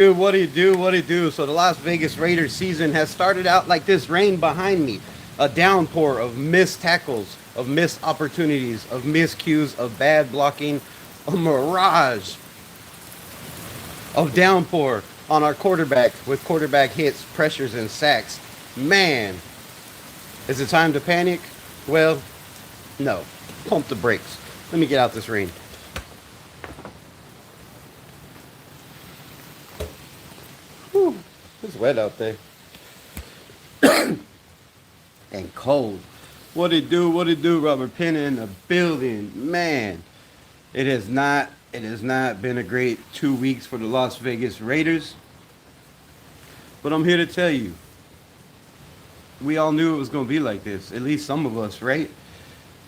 Dude, what do you do? What do you do? So the Las Vegas Raiders season has started out like this rain behind me. A downpour of missed tackles, of missed opportunities, of miscues, of bad blocking, a mirage of downpour on our quarterback with quarterback hits, pressures, and sacks. Man, is it time to panic? Well, no. Pump the brakes. Let me get out this rain. Whew, it's wet out there. And cold. What it do? What it do? Robert Penn in the building. Man, it has not been a great 2 weeks for the Las Vegas Raiders. But I'm here to tell you, we all knew it was going to be like this. At least some of us, right?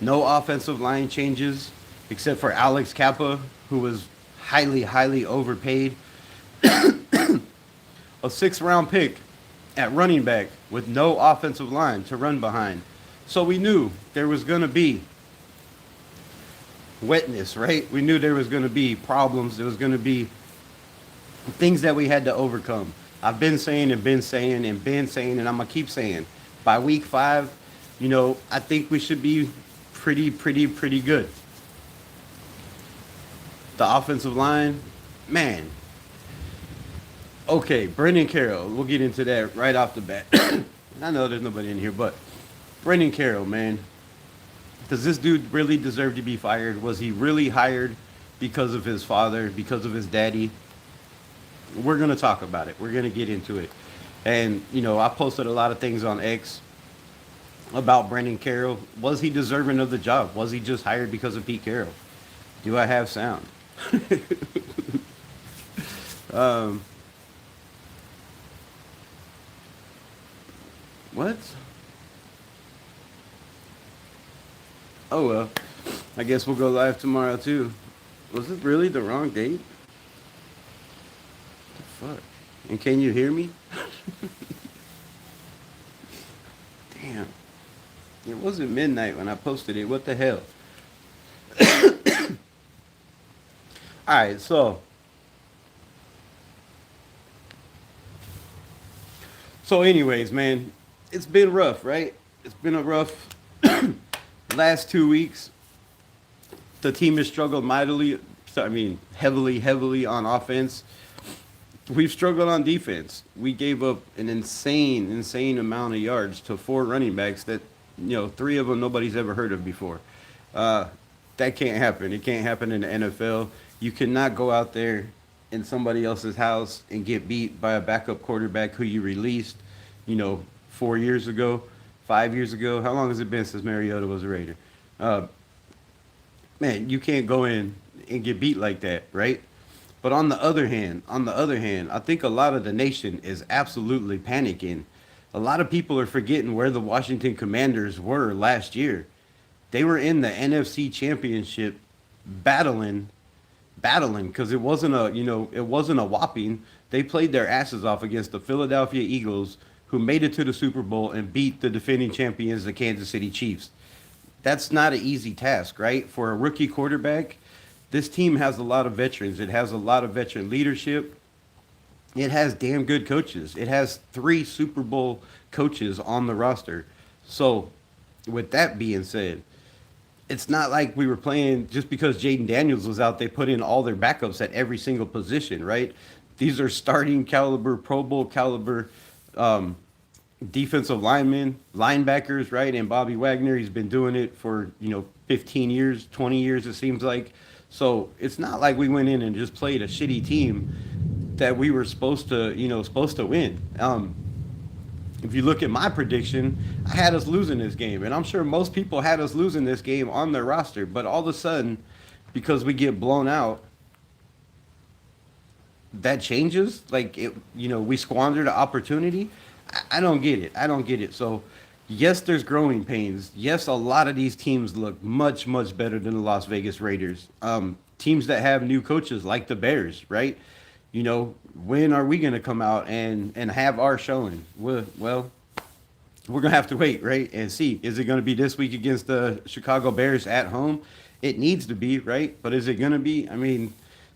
No offensive line changes, except for Alex Kappa, who was highly, highly overpaid. A sixth-round pick at running back with no offensive line to run behind. So we knew there was going to be wetness, right? We knew there was going to be problems. There was going to be things that we had to overcome. I've been saying and been saying and been saying, and I'm going to keep saying, by week 5, I think we should be pretty good. The offensive line, man. Okay, Brendan Carroll. We'll get into that right off the bat. I know there's nobody in here, but Brendan Carroll, man. Does this dude really deserve to be fired? Was he really hired because of his father, because of his daddy? We're going to talk about it. We're going to get into it. And, I posted a lot of things on X about Brendan Carroll. Was he deserving of the job? Was he just hired because of Pete Carroll? Do I have sound? um, what? Oh, well. I guess we'll go live tomorrow, too. Was it really the wrong date? What the fuck? And can you hear me? Damn. It wasn't midnight when I posted it. What the hell? All right, so anyways, man, it's been rough, right? It's been a rough last 2 weeks. The team has struggled mightily. I mean, heavily on offense. We've struggled on defense. We gave up an insane amount of yards to 4 running backs that, 3 of them nobody's ever heard of before. That can't happen. It can't happen in the NFL. You cannot go out there in somebody else's house and get beat by a backup quarterback who you released, 4 years ago, 5 years ago. How long has it been since Mariota was a Raider? Uh, Man, you can't go in and get beat like that, right? But on the other hand, I think a lot of the nation is absolutely panicking. A lot of people are forgetting where the Washington Commanders were last year. They were in the NFC Championship battling because it wasn't a whopping. They played their asses off against the Philadelphia Eagles, who made it to the Super Bowl and beat the defending champions, the Kansas City Chiefs. That's not an easy task, right? For a rookie quarterback, this team has a lot of veterans. It has a lot of veteran leadership. It has damn good coaches. It has 3 Super Bowl coaches on the roster. So, with that being said, it's not like we were playing just because Jaden Daniels was out. They put in all their backups at every single position, right? These are starting caliber, Pro Bowl caliber um, defensive linemen, linebackers, right? And Bobby Wagner, he's been doing it for 15 years, 20 years, it seems like. So it's not like we went in and just played a shitty team that we were supposed to win. If you look at my prediction, I had us losing this game, and I'm sure most people had us losing this game on their roster. But all of a sudden, because we get blown out, that changes. Like we squandered an opportunity. I don't get it. I don't get it. So, yes, there's growing pains. Yes, a lot of these teams look much better than the Las Vegas Raiders. Teams that have new coaches, like the Bears, right? When are we going to come out and have our showing? Well, we're going to have to wait, right? And see, is it going to be this week against the Chicago Bears at home? It needs to be, right? But is it going to be? I mean,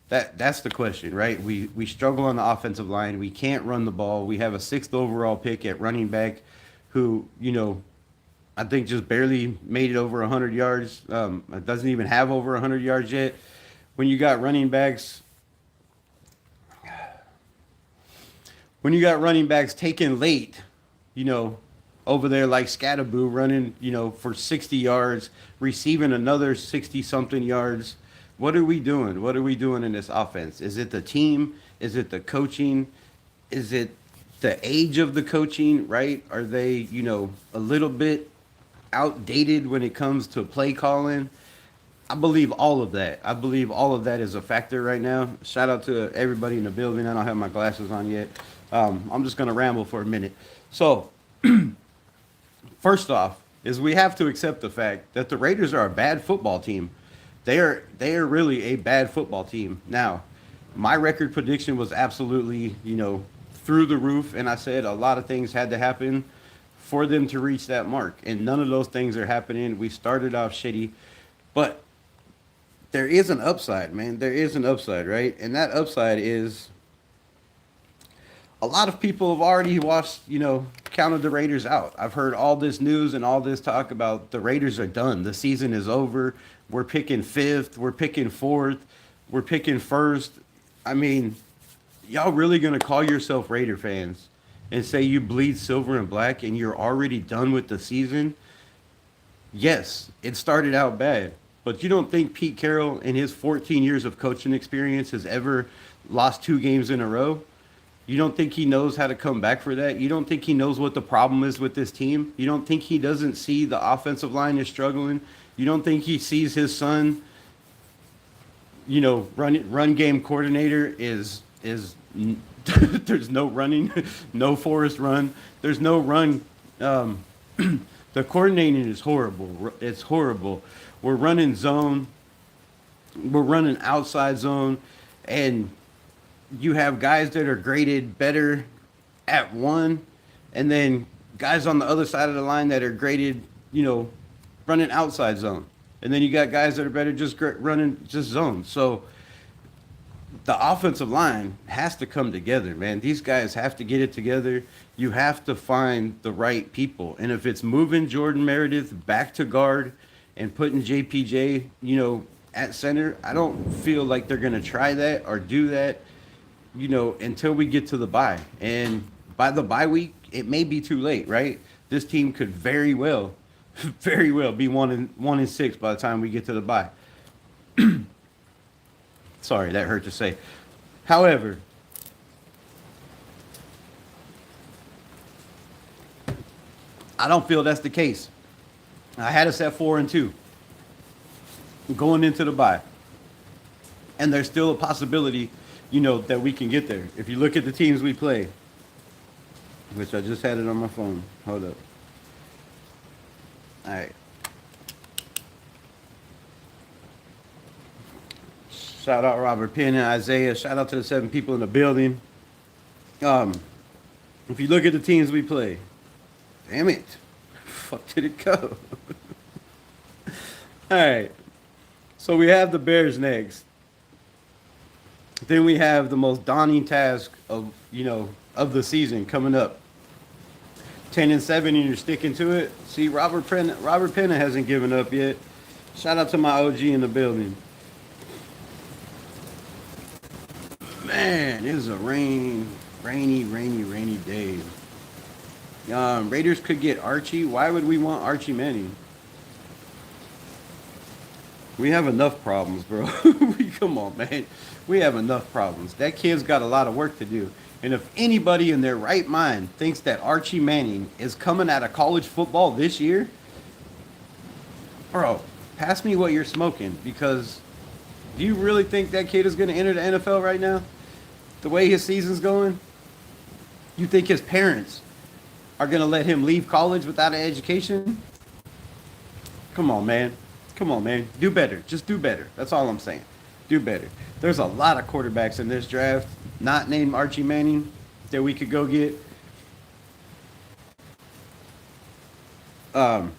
That's the question, right? We struggle on the offensive line. We can't run the ball. We have a sixth overall pick at running back, who I think just barely made it over 100 yards. It doesn't even have over 100 yards yet. When you got running backs, taken late, you know, over there like Scattaboo running, for 60 yards, receiving another 60 something yards. What are we doing? What are we doing in this offense? Is it the team? Is it the coaching? Is it the age of the coaching, right? Are they, a little bit outdated when it comes to play calling? I believe all of that. I believe all of that is a factor right now. Shout out to everybody in the building. I don't have my glasses on yet. I'm just going to ramble for a minute. So, first off, is we have to accept the fact that the Raiders are a bad football team. They are really a bad football team. Now, my record prediction was absolutely, through the roof, and I said a lot of things had to happen for them to reach that mark, and none of those things are happening. We started off shitty, but there is an upside, man. There is an upside, right? And that upside is a lot of people have already watched, counted the Raiders out. I've heard all this news and all this talk about the Raiders are done. The season is over. We're picking fifth. We're picking fourth. We're picking first. I mean, y'all really going to call yourself Raider fans and say you bleed silver and black and you're already done with the season? Yes, it started out bad. But you don't think Pete Carroll, in his 14 years of coaching experience, has ever lost 2 games in a row? You don't think he knows how to come back for that? You don't think he knows what the problem is with this team? You don't think he doesn't see the offensive line is struggling? You don't think he sees his son, run game coordinator is there's no running, no forced run. There's no run. The coordinating is horrible. It's horrible. We're running zone. We're running outside zone, and you have guys that are graded better at one, and then guys on the other side of the line that are graded, running outside zone. And then you got guys that are better just running just zone. So the offensive line has to come together, man. These guys have to get it together. You have to find the right people. And if it's moving Jordan Meredith back to guard and putting JPJ, at center, I don't feel like they're going to try that or do that, until we get to the bye. And by the bye week, it may be too late, right? This team could very well be 1-6 by the time we get to the bye. Sorry, that hurt to say. However, I don't feel that's the case. I had us at 4-2 going into the bye. And there's still a possibility, that we can get there. If you look at the teams we play, which I just had it on my phone. Hold up. All right. Shout out Robert Penn and Isaiah. Shout out to the 7 people in the building. If you look at the teams we play, damn it. Fuck did it go? All right. So we have the Bears next. Then we have the most daunting task of the season coming up. 10-7, and you're sticking to it. See, Robert Penna hasn't given up yet. Shout out to my OG in the building. Man, it is a rainy day. Raiders could get Archie. Why would we want Archie Manning? We have enough problems, bro. Come on, man. We have enough problems. That kid's got a lot of work to do. And if anybody in their right mind thinks that Archie Manning is coming out of college football this year, bro, pass me what you're smoking. Because do you really think that kid is going to enter the NFL right now? The way his season's going? You think his parents are going to let him leave college without an education? Come on, man. Come on, man. Do better. Just do better. That's all I'm saying. Do better. There's a lot of quarterbacks in this draft, not named Archie Manning, that we could go get. That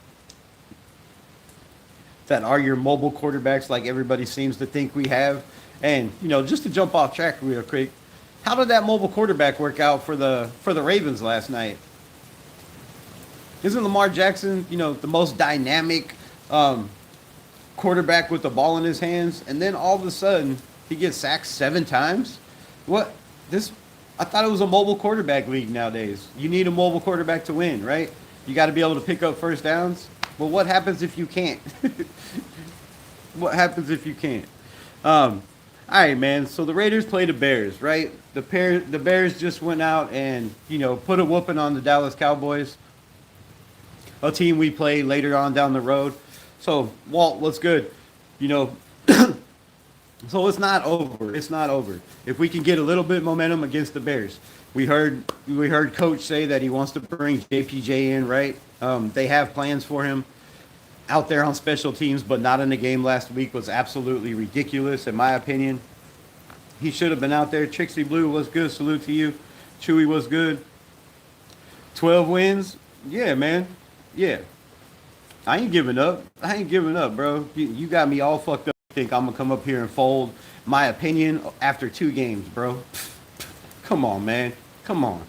are your mobile quarterbacks like everybody seems to think we have. And just to jump off track real quick, how did that mobile quarterback work out for the Ravens last night? Isn't Lamar Jackson, the most dynamic quarterback with the ball in his hands? And then all of a sudden, he gets sacked 7 times. What this? I thought it was a mobile quarterback league nowadays. You need a mobile quarterback to win, right? You got to be able to pick up first downs. But what happens if you can't? What happens if you can't? All right, man. So the Raiders play the Bears, right? The Bears just went out and put a whooping on the Dallas Cowboys, a team we play later on down the road. So Walt, what's good? You know, so it's not over. It's not over. If we can get a little bit of momentum against the Bears, we heard Coach say that he wants to bring JPJ in, right? They have plans for him out there on special teams, but not in the game last week was absolutely ridiculous, in my opinion. He should have been out there. Trixie Blue was good. Salute to you. Chewy was good. 12 wins. Yeah, man. Yeah. I ain't giving up. I ain't giving up, bro. You got me all fucked up. Think I'm going to come up here and fold my opinion after 2 games, bro. Come on, man. Come on.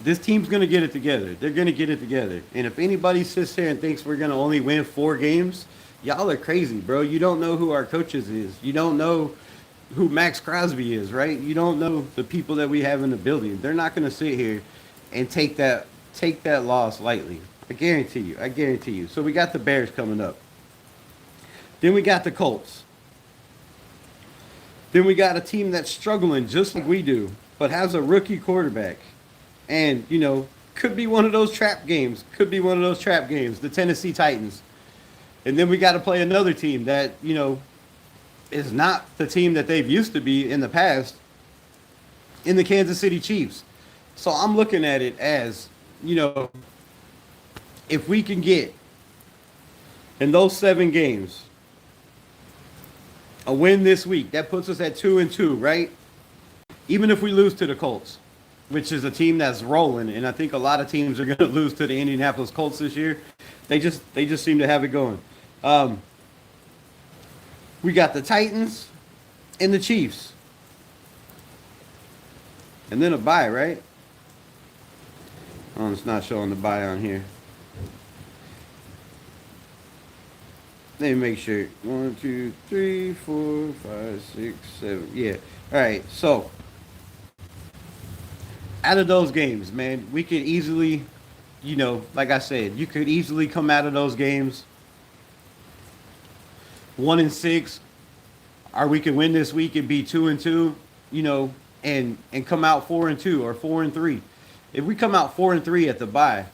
This team's going to get it together. They're going to get it together. And if anybody sits here and thinks we're going to only win 4 games, y'all are crazy, bro. You don't know who our coaches is. You don't know who Max Crosby is, right? You don't know the people that we have in the building. They're not going to sit here and take that loss lightly. I guarantee you. I guarantee you. So we got the Bears coming up. Then we got the Colts. Then we got a team that's struggling just like we do, but has a rookie quarterback. And, could be one of those trap games. Could be one of those trap games, the Tennessee Titans. And then we got to play another team that, is not the team that they've used to be in the past, in the Kansas City Chiefs. So I'm looking at it as, if we can get in those 7 games a win this week, that puts us at 2-2, right? Even if we lose to the Colts, which is a team that's rolling, and I think a lot of teams are going to lose to the Indianapolis Colts this year. They just seem to have it going. We got the Titans and the Chiefs, and then a bye, right? Oh, it's not showing the bye on here. Let me make sure. 1, 2, 3, 4, 5, 6, 7. Yeah. All right. So out of those games, man, we could easily, like I said, you could easily come out of those games 1-6, or we could win this week and be 2-2, and come out 4-2 or 4-3. If we come out 4-3 at the bye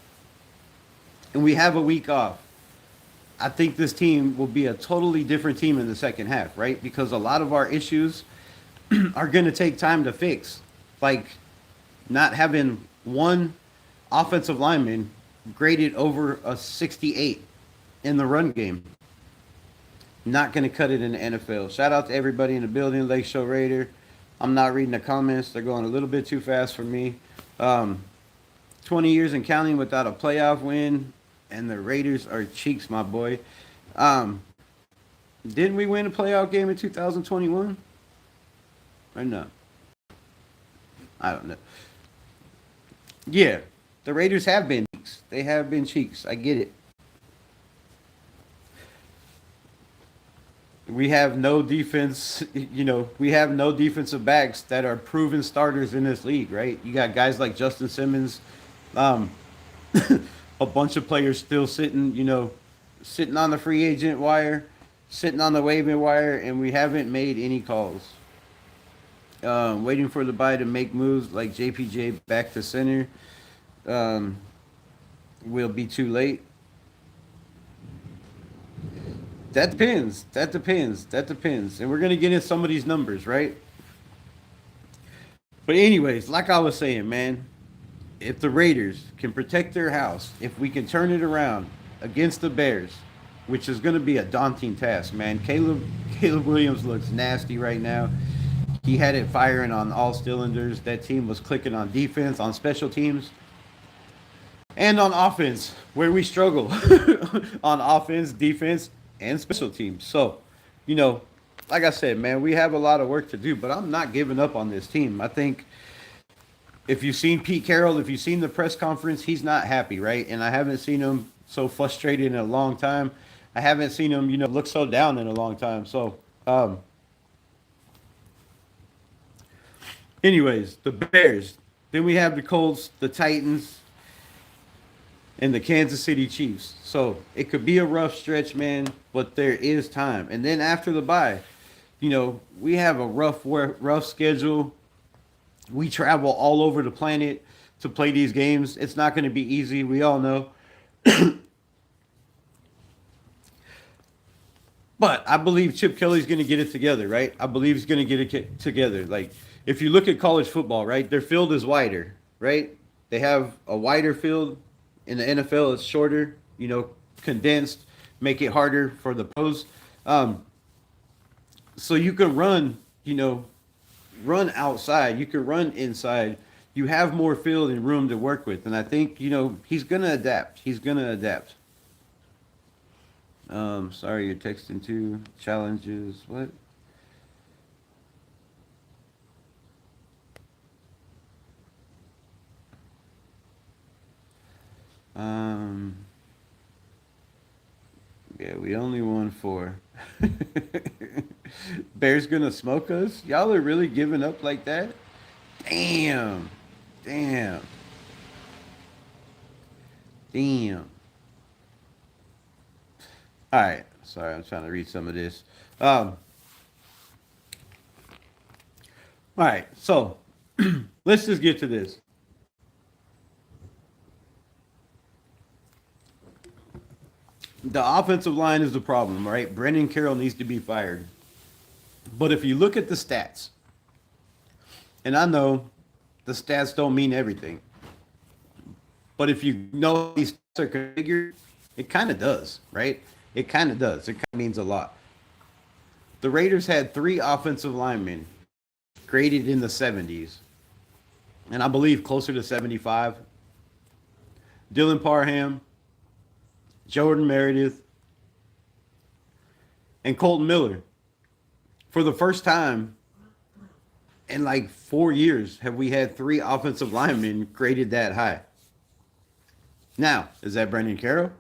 and we have a week off, I think this team will be a totally different team in the second half, right? Because a lot of our issues are going to take time to fix. Like not having one offensive lineman graded over a 68 in the run game. Not going to cut it in the NFL. Shout out to everybody in the building, Lake Show Raider. I'm not reading the comments. They're going a little bit too fast for me. 20 years and counting without a playoff win, and the Raiders are cheeks, my boy. Didn't we win a playoff game in 2021? Or no? I don't know. Yeah, the Raiders have been cheeks. They have been cheeks. I get it. We have no defense, we have no defensive backs that are proven starters in this league, right? You got guys like Justin Simmons, a bunch of players still sitting on the free agent wire, sitting on the waiving wire, and we haven't made any calls. Waiting for the bye to make moves like JPJ back to center will be too late. That depends. And we're going to get in some of these numbers, right? But anyways, like I was saying, man, if the Raiders can protect their house, if we can turn it around against the Bears, which is going to be a daunting task, man. Caleb Williams looks nasty right now. He had it firing on all cylinders. That team was clicking on defense, on special teams, and on offense, where we struggle on offense, defense, and special teams. So, like I said, man, we have a lot of work to do, but I'm not giving up on this team. I think if you've seen Pete Carroll, if you've seen the press conference, he's not happy, right? And I haven't seen him so frustrated in a long time. I haven't seen him, look so down in a long time. So, anyways, the Bears. Then we have the Colts, the Titans, and the Kansas City Chiefs. So it could be a rough stretch, man, but there is time. And then after the bye, we have a rough schedule. We travel all over the planet to play these games. It's not going to be easy. We all know. But I believe Chip Kelly's going to get it together, right? I believe he's going to get it together. Like, if you look at college football, right, their field is wider, right? They have a wider field. In the NFL, it's shorter, condensed, make it harder for the pros. So you can run outside. You can run inside. You have more field and room to work with. And I think, he's going to adapt. He's going to adapt. Sorry, you're texting too. Challenges. What? Yeah, we only won 4. Bears gonna smoke us? Y'all are really giving up like that? Damn. Damn. Damn. All right. Sorry, I'm trying to read some of this. All right. So let's just get to this. The offensive line is the problem, right? Brendan Carroll needs to be fired. But if you look at the stats, and I know the stats don't mean everything, but if you know these stats are configured, it kind of does, right? It kind of does. It kind of means a lot. The Raiders had 3 offensive linemen graded in the 70s, and I believe closer to 75. Dylan Parham, Jordan Meredith, and Colton Miller. For the first time in like 4 years, have we had 3 offensive linemen graded that high. Now, is that Brendan Carroll?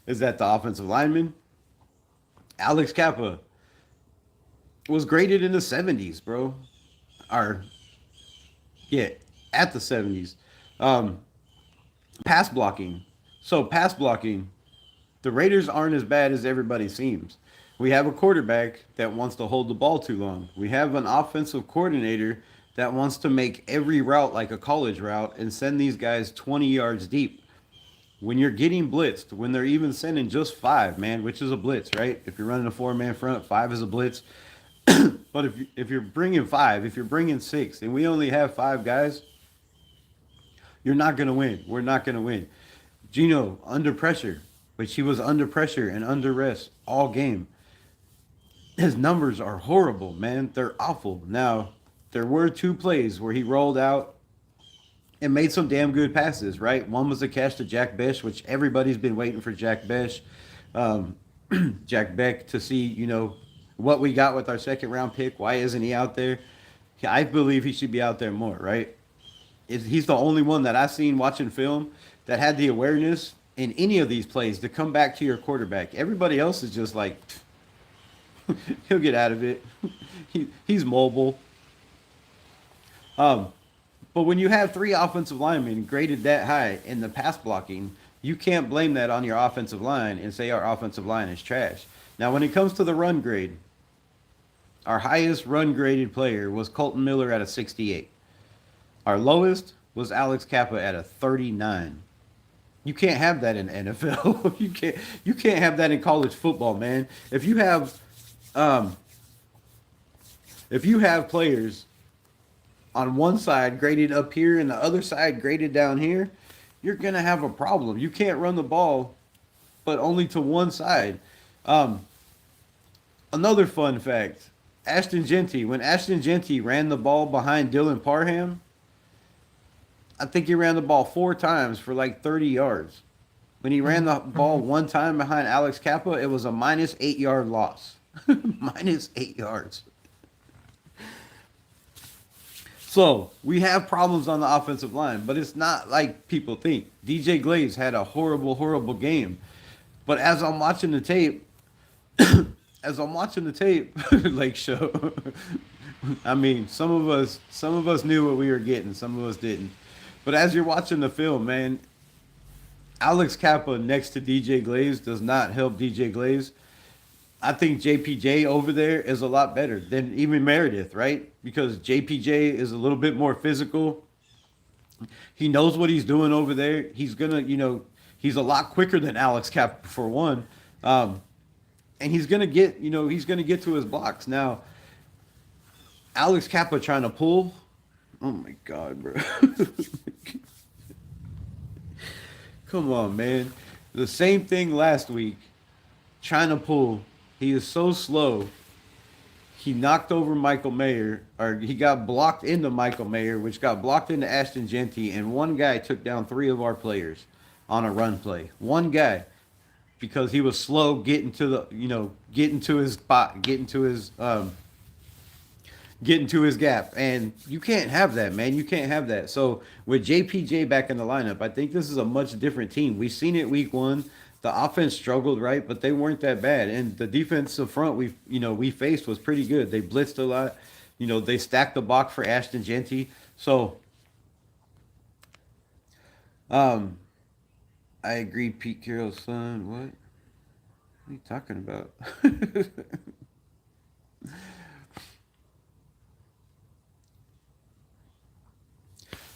Is that the offensive lineman? Alex Kappa was graded in the 70s, bro. Or, yeah, at the 70s. Pass blocking. So, pass blocking, the Raiders aren't as bad as everybody seems. We have a quarterback that wants to hold the ball too long. We have an offensive coordinator that wants to make every route like a college route and send these guys 20 yards deep. When you're getting blitzed, when they're even sending just 5, man, which is a blitz, right? If you're running a 4-man front, 5 is a blitz. But if you're bringing 5, if you're bringing 6, and we only have 5 guys, you're not going to win. We're not going to win. Gino, under pressure, which he was under pressure and under rest all game. His numbers are horrible, man. They're awful. Now, there were 2 plays where he rolled out and made some damn good passes, right? One was a catch to Jack Besh, which everybody's been waiting for Jack Besh, Jack Beck to see, what we got with our second round pick. Why isn't he out there? I believe he should be out there more, right? He's the only one that I've seen watching film that had the awareness in any of these plays to come back to your quarterback. Everybody else is just like, he'll get out of it. He's mobile. But when you have 3 offensive linemen graded that high in the pass blocking, you can't blame that on your offensive line and say our offensive line is trash. Now, when it comes to the run grade, our highest run graded player was Colton Miller at a 68. Our lowest was Alex Kappa at a 39. You can't have that in the NFL. You can't have that in college football, man. If you have players on one side graded up here and the other side graded down here, you're gonna have a problem. You can't run the ball, but only to one side. Another fun fact: when Ashton Genty ran the ball behind Dylan Parham, I think he ran the ball 4 times for like 30 yards. When he ran the ball one time behind Alex Kappa, it was a -8 yard loss. minus 8 yards. So we have problems on the offensive line, but it's not like people think. DJ Glaze had a horrible, horrible game. But as I'm watching the tape, Lake Show, I mean, some of us knew what we were getting, some of us didn't. But as you're watching the film, man, Alex Kappa next to DJ Glaze does not help DJ Glaze. I think JPJ over there is a lot better than even Meredith, right? Because JPJ is a little bit more physical. He knows what he's doing over there. He's gonna, he's a lot quicker than Alex Kappa for one, and he's gonna get to his blocks. Now, Alex Kappa trying to pull. Oh my God, bro! Come on, man. The same thing last week. Trying to pull. He is so slow. He knocked over Michael Mayer, or he got blocked into Michael Mayer, which got blocked into Ashton Genty, and one guy took down 3 of our players on a run play. One guy, because he was slow getting to his spot, getting to his gap. And you can't have that, man. You can't have that. So with JPJ back in the lineup, I think this is a much different team. We've seen it week one. The offense struggled, right? But they weren't that bad. And the defensive front we faced was pretty good. They blitzed a lot. They stacked the box for Ashton Genty. So I agree, Pete Carroll's son. What are you talking about?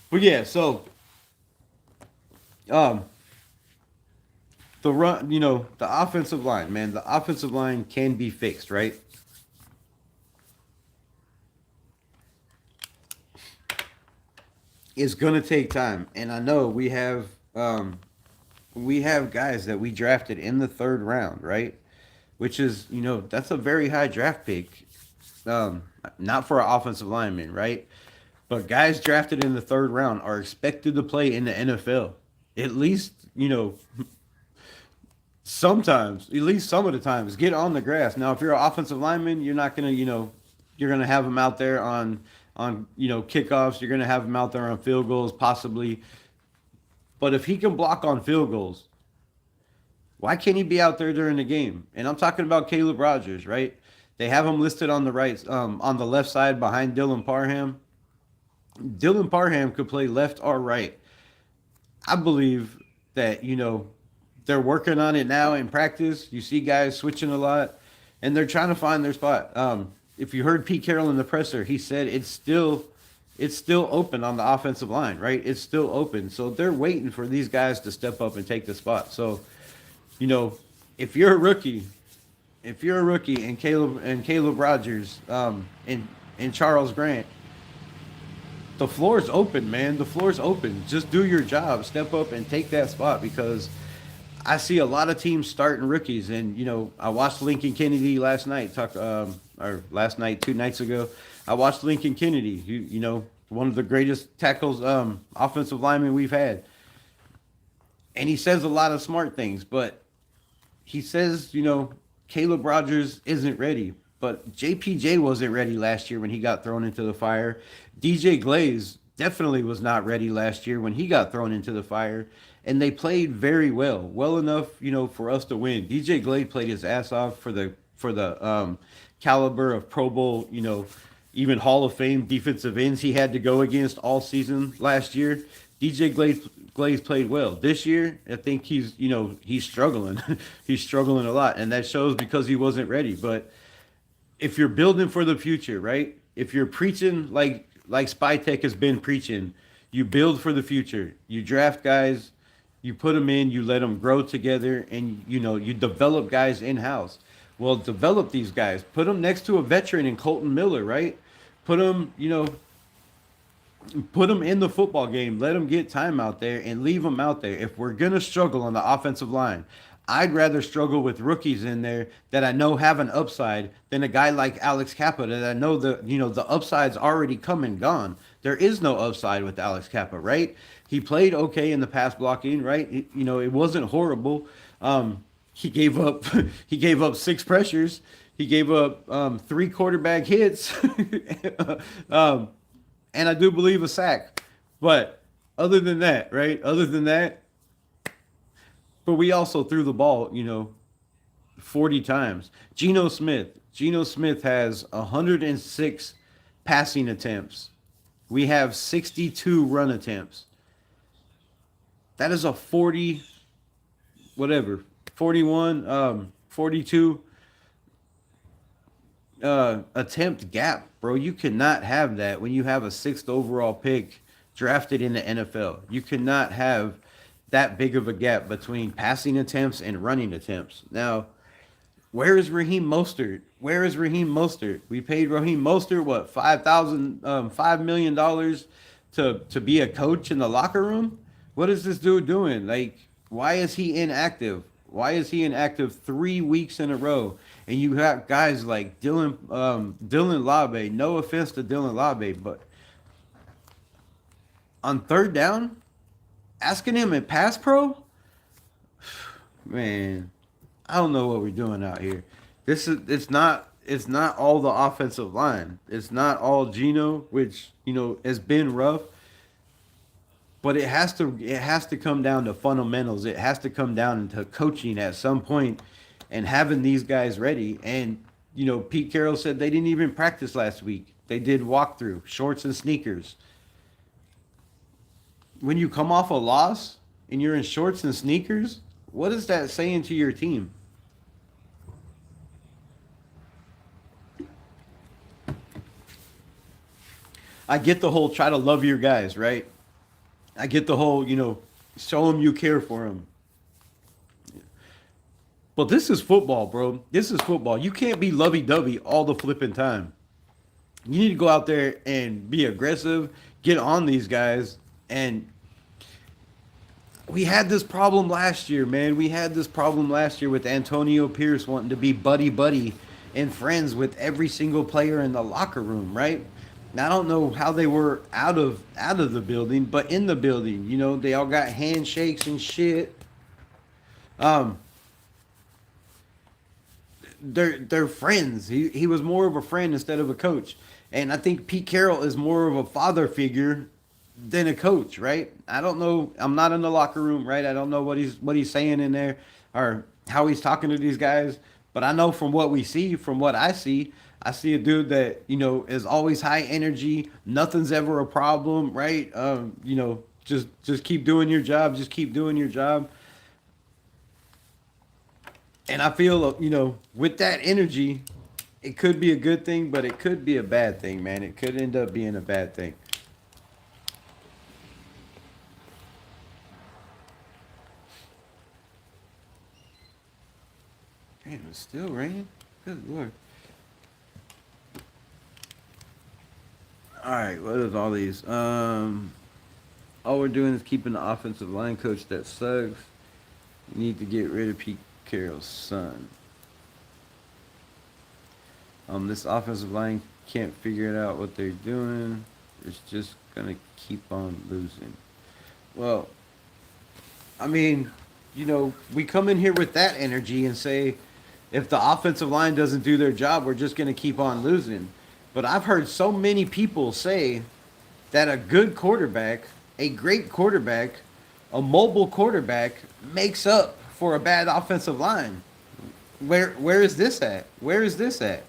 But yeah, so um the run, the offensive line, man, the offensive line can be fixed, right? It's gonna take time, and I know we have guys that we drafted in the third round, right? Which is, that's a very high draft pick, um, not for an offensive lineman, right? But guys drafted in the third round are expected to play in the NFL. At least, sometimes, at least some of the times, get on the grass. Now, if you're an offensive lineman, you're not gonna, you're gonna have them out there on kickoffs. You're gonna have them out there on field goals, possibly. But if he can block on field goals, why can't he be out there during the game? And I'm talking about Caleb Rogers, right? They have him listed on the right, on the left side behind Dylan Parham. Dylan Parham could play left or right. I believe that, they're working on it now in practice. You see guys switching a lot, and they're trying to find their spot. If you heard Pete Carroll in the presser, he said it's still open on the offensive line, right? It's still open. So they're waiting for these guys to step up and take the spot. So, you know, if you're a rookie, and Caleb Rogers, and Charles Grant, the floor's open, man. The floor's open. Just do your job. Step up and take that spot, because I see a lot of teams starting rookies. And, I watched Lincoln Kennedy last night, or last night, 2 nights ago. I watched Lincoln Kennedy, one of the greatest tackles, offensive linemen we've had. And he says a lot of smart things, but he says, Caleb Rogers isn't ready. But JPJ wasn't ready last year when he got thrown into the fire. DJ Glaze definitely was not ready last year when he got thrown into the fire. And they played very well enough, for us to win. DJ Glaze played his ass off for the caliber of Pro Bowl, even Hall of Fame defensive ends he had to go against all season last year. DJ Glaze played well. This year, I think he's struggling. He's struggling a lot, and that shows because he wasn't ready. But if you're building for the future, right? If you're preaching like Spytech has been preaching, you build for the future. You draft guys, you put them in, you let them grow together, and you develop guys in house. Well, develop these guys. Put them next to a veteran in Colton Miller, right? Put them, put them in the football game. Let them get time out there and leave them out there. If we're gonna struggle on the offensive line, I'd rather struggle with rookies in there that I know have an upside than a guy like Alex Kappa that I know the upside's already come and gone. There is no upside with Alex Kappa, right? He played okay in the pass blocking, right? It wasn't horrible. He gave up 6 pressures. He gave up three quarterback hits, um, and I do believe a sack. But other than that, right? Other than that, but we also threw the ball, 40 times. Geno Smith has 106 passing attempts. We have 62 run attempts. That is a 40, whatever, 41, 42 attempt gap, bro. You cannot have that when you have a sixth overall pick drafted in the NFL. You cannot have that big of a gap between passing attempts and running attempts. Now, where is Raheem Mostert? Where is Raheem Mostert? We paid Raheem Mostert what, $5 million to be a coach in the locker room. What is this dude doing? Like, why is he inactive? Why is he inactive 3 weeks in a row? And you have guys like Dylan Labe. No offense to Dylan Labe, but on third down, asking him in pass pro, man, I don't know what we're doing out here. It's not all the offensive line. It's not all Geno, which has been rough. But it has to come down to fundamentals. It has to come down to coaching at some point and having these guys ready. And Pete Carroll said they didn't even practice last week. They did walkthrough, shorts and sneakers. When you come off a loss and you're in shorts and sneakers, what is that saying to your team? I get the whole try to love your guys, right? I get the whole, show them you care for them. But this is football, bro. This is football. You can't be lovey-dovey all the flipping time. You need to go out there and be aggressive, get on these guys. And we had this problem last year, man. We had this problem last year with Antonio Pierce wanting to be buddy-buddy and friends with every single player in the locker room, right? Now, I don't know how they were out of the building, but in the building, they all got handshakes and shit. Um, they're friends. He was more of a friend instead of a coach, and I think Pete Carroll is more of a father figure than a coach, right? I don't know. I'm not in the locker room, right? I don't know what he's saying in there or how he's talking to these guys, but I know from what we see, from what I see a dude that is always high energy. Nothing's ever a problem, right? Just keep doing your job. Just keep doing your job. And I feel, with that energy, it could be a good thing, but it could be a bad thing, man. It could end up being a bad thing. Damn, it's still raining. Good lord. All right, what is all these? All we're doing is keeping the offensive line coach that sucks. You need to get rid of Pete Carroll's son. This offensive line can't figure it out what they're doing. It's just gonna keep on losing. Well, I mean, we come in here with that energy and say, if the offensive line doesn't do their job, we're just gonna keep on losing. But I've heard so many people say that a good quarterback, a great quarterback, a mobile quarterback makes up for a bad offensive line. Where is this at? Where is this at?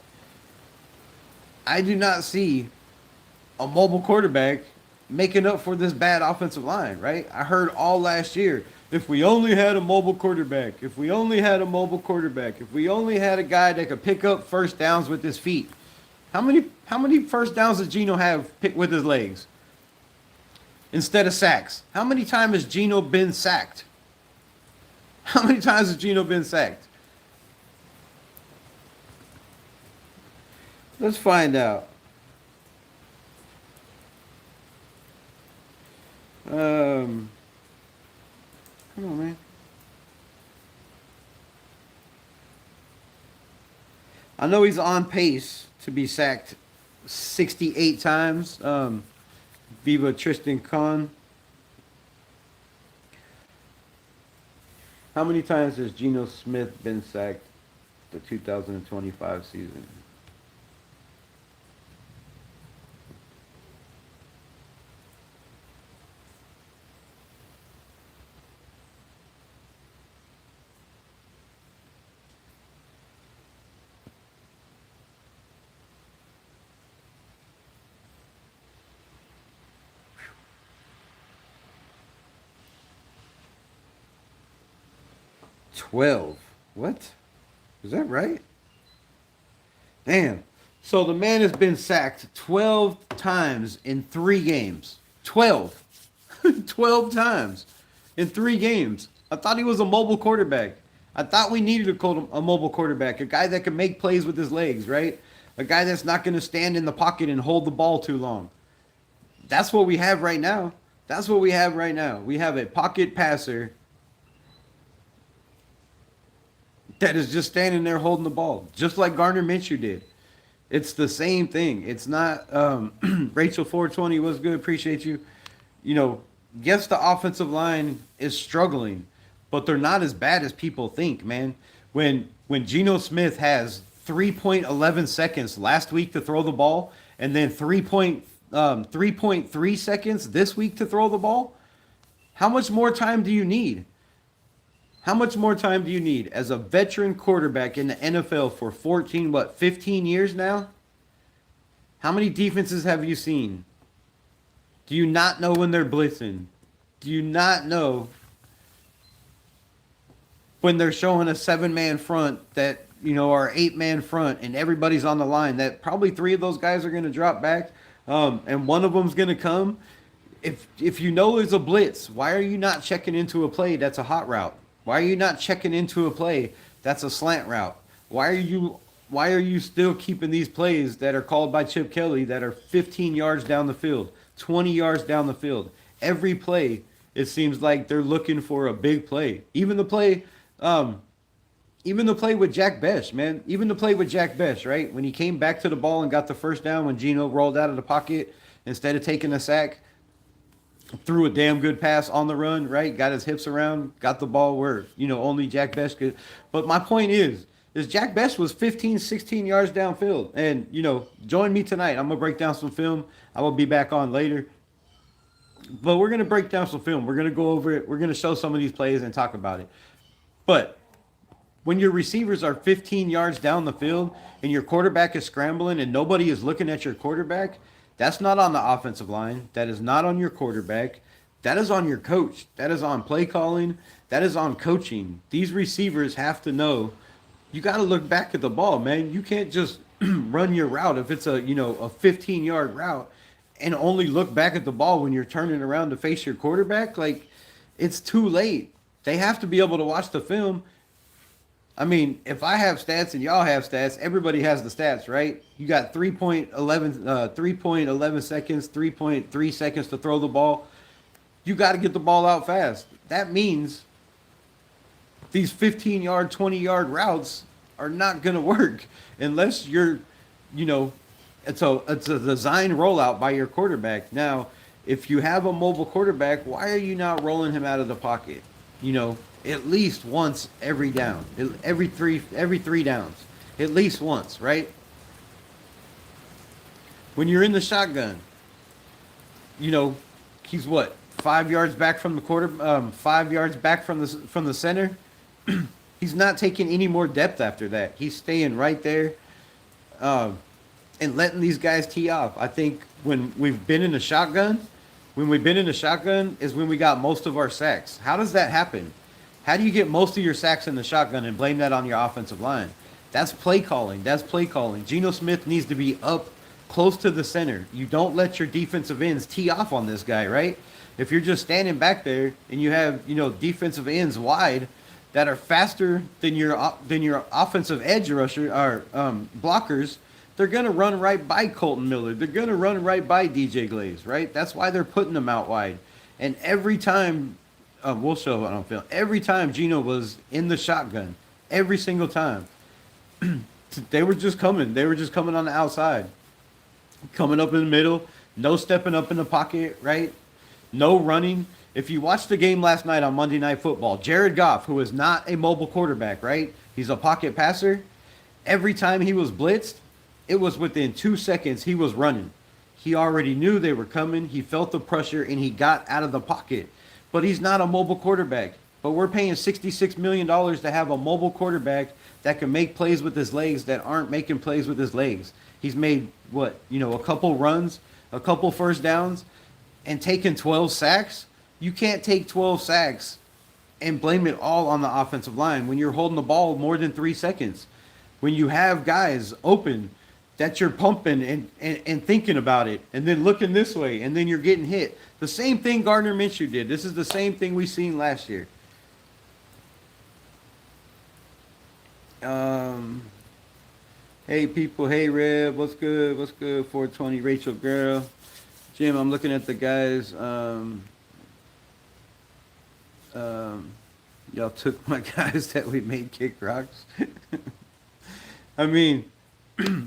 I do not see a mobile quarterback making up for this bad offensive line, right? I heard all last year, if we only had a mobile quarterback, if we only had a mobile quarterback, if we only had a guy that could pick up first downs with his feet. How many first downs does Geno have picked with his legs instead of sacks? How many times has Geno been sacked? How many times has Geno been sacked? Let's find out. Come on, man. I know he's on pace to be sacked 68 times. Viva Tristan Khan. How many times has Geno Smith been sacked? the 2025 season. $12. What? Is that right? Damn. So the man has been sacked 12 times in 3 games. 12. 12 times in 3 games. I thought he was a mobile quarterback. I thought we needed a mobile quarterback, a guy that can make plays with his legs, right? A guy that's not going to stand in the pocket and hold the ball too long. That's what we have right now. That's what we have right now. We have a pocket passer that is just standing there holding the ball, just like Gardner Minshew did. It's the same thing. It's not Rachel 420 was good. Appreciate you. You know, yes, the offensive line is struggling, but they're not as bad as people think, man. When Geno Smith has 3.11 seconds last week to throw the ball, and then 3.3 seconds this week to throw the ball, how much more time do you need? How much more time do you need as a veteran quarterback in the NFL for 15 years now? How many defenses have you seen? Do you not know when they're blitzing? Do you not know when they're showing a 7-man front that, or 8-man front and everybody's on the line, that probably 3 of those guys are going to drop back, and one of them's going to come? If you know there's a blitz, why are you not checking into a play that's a hot route? Why are you not checking into a play that's a slant route? Why are you still keeping these plays that are called by Chip Kelly that are 15 yards down the field, 20 yards down the field? Every play, it seems like they're looking for a big play. Even the play with Jack Besh, man. Even the play with Jack Besh, right? When he came back to the ball and got the first down when Geno rolled out of the pocket instead of taking a sack, threw a damn good pass on the run, right? Got his hips around, got the ball where, only Jack Besh could. But my point is Jack Besh was 15, 16 yards downfield. And, join me tonight. I'm going to break down some film. I will be back on later. But we're going to break down some film. We're going to go over it. We're going to show some of these plays and talk about it. But when your receivers are 15 yards down the field and your quarterback is scrambling and nobody is looking at your quarterback, that's not on the offensive line. That is not on your quarterback. That is on your coach. That is on play calling. That is on coaching. These receivers have to know you got to look back at the ball, man. You can't just run your route if it's a 15-yard route and only look back at the ball when you're turning around to face your quarterback. Like, it's too late. They have to be able to watch the film. I mean, if I have stats and y'all have stats, everybody has the stats, right? You got 3.11 seconds, 3.3 seconds to throw the ball. You got to get the ball out fast. That means these 15-yard, 20-yard routes are not going to work unless you're, it's a design rollout by your quarterback. Now, if you have a mobile quarterback, why are you not rolling him out of the pocket? At least once every down, every three downs, at least once, right? When you're in the shotgun, he's what, 5 yards back from the 5 yards back from the center. He's not taking any more depth after that. He's staying right there, and letting these guys tee off. I think when we've been in the shotgun is when we got most of our sacks. How does that happen? How do you get most of your sacks in the shotgun and blame that on your offensive line? That's play calling. Geno Smith needs to be up close to the center. You don't let your defensive ends tee off on this guy, right? If you're just standing back there and you have, defensive ends wide that are faster than your offensive edge rusher or blockers, they're going to run right by Colton Miller. They're going to run right by DJ Glaze, right? That's why they're putting them out wide. And every time we'll show it on film. Every time Geno was in the shotgun, every single time, they were just coming. They were just coming on the outside, coming up in the middle, no stepping up in the pocket, right? No running. If you watched the game last night on Monday Night Football, Jared Goff, who is not a mobile quarterback, right? He's a pocket passer. Every time he was blitzed, it was within 2 seconds he was running. He already knew they were coming. He felt the pressure and he got out of the pocket. But he's not a mobile quarterback. But we're paying $66 million to have a mobile quarterback that can make plays with his legs that aren't making plays with his legs. He's made, what, a couple runs, a couple first downs, and taken 12 sacks. You can't take 12 sacks and blame it all on the offensive line when you're holding the ball more than 3 seconds. When you have guys open that you're pumping and thinking about it and then looking this way and then you're getting hit. The same thing Gardner Minshew did. This is the same thing we seen last year. Hey people, hey Reb, what's good? What's good? 420 Rachel girl. Jim, I'm looking at the guys. Y'all took my guys that we made kick rocks. I mean, I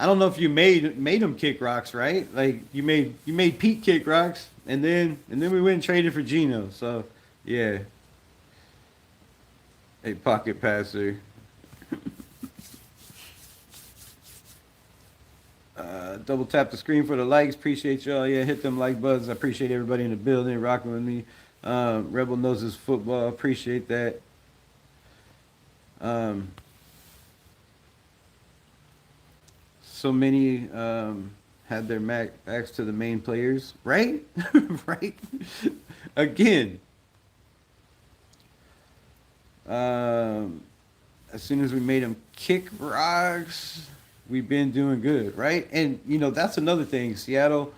don't know if you made them kick rocks, right? Like you made Pete kick rocks, and then we went and traded for Geno. So yeah, a pocket passer. Double tap the screen for the likes. Appreciate y'all. Yeah, hit them like buttons. I appreciate everybody in the building rocking with me. Rebel knows his football. Appreciate that. So many had their backs to the main players, right? Right? Again. As soon as we made them kick rocks, we've been doing good, right? And, that's another thing, Seattle.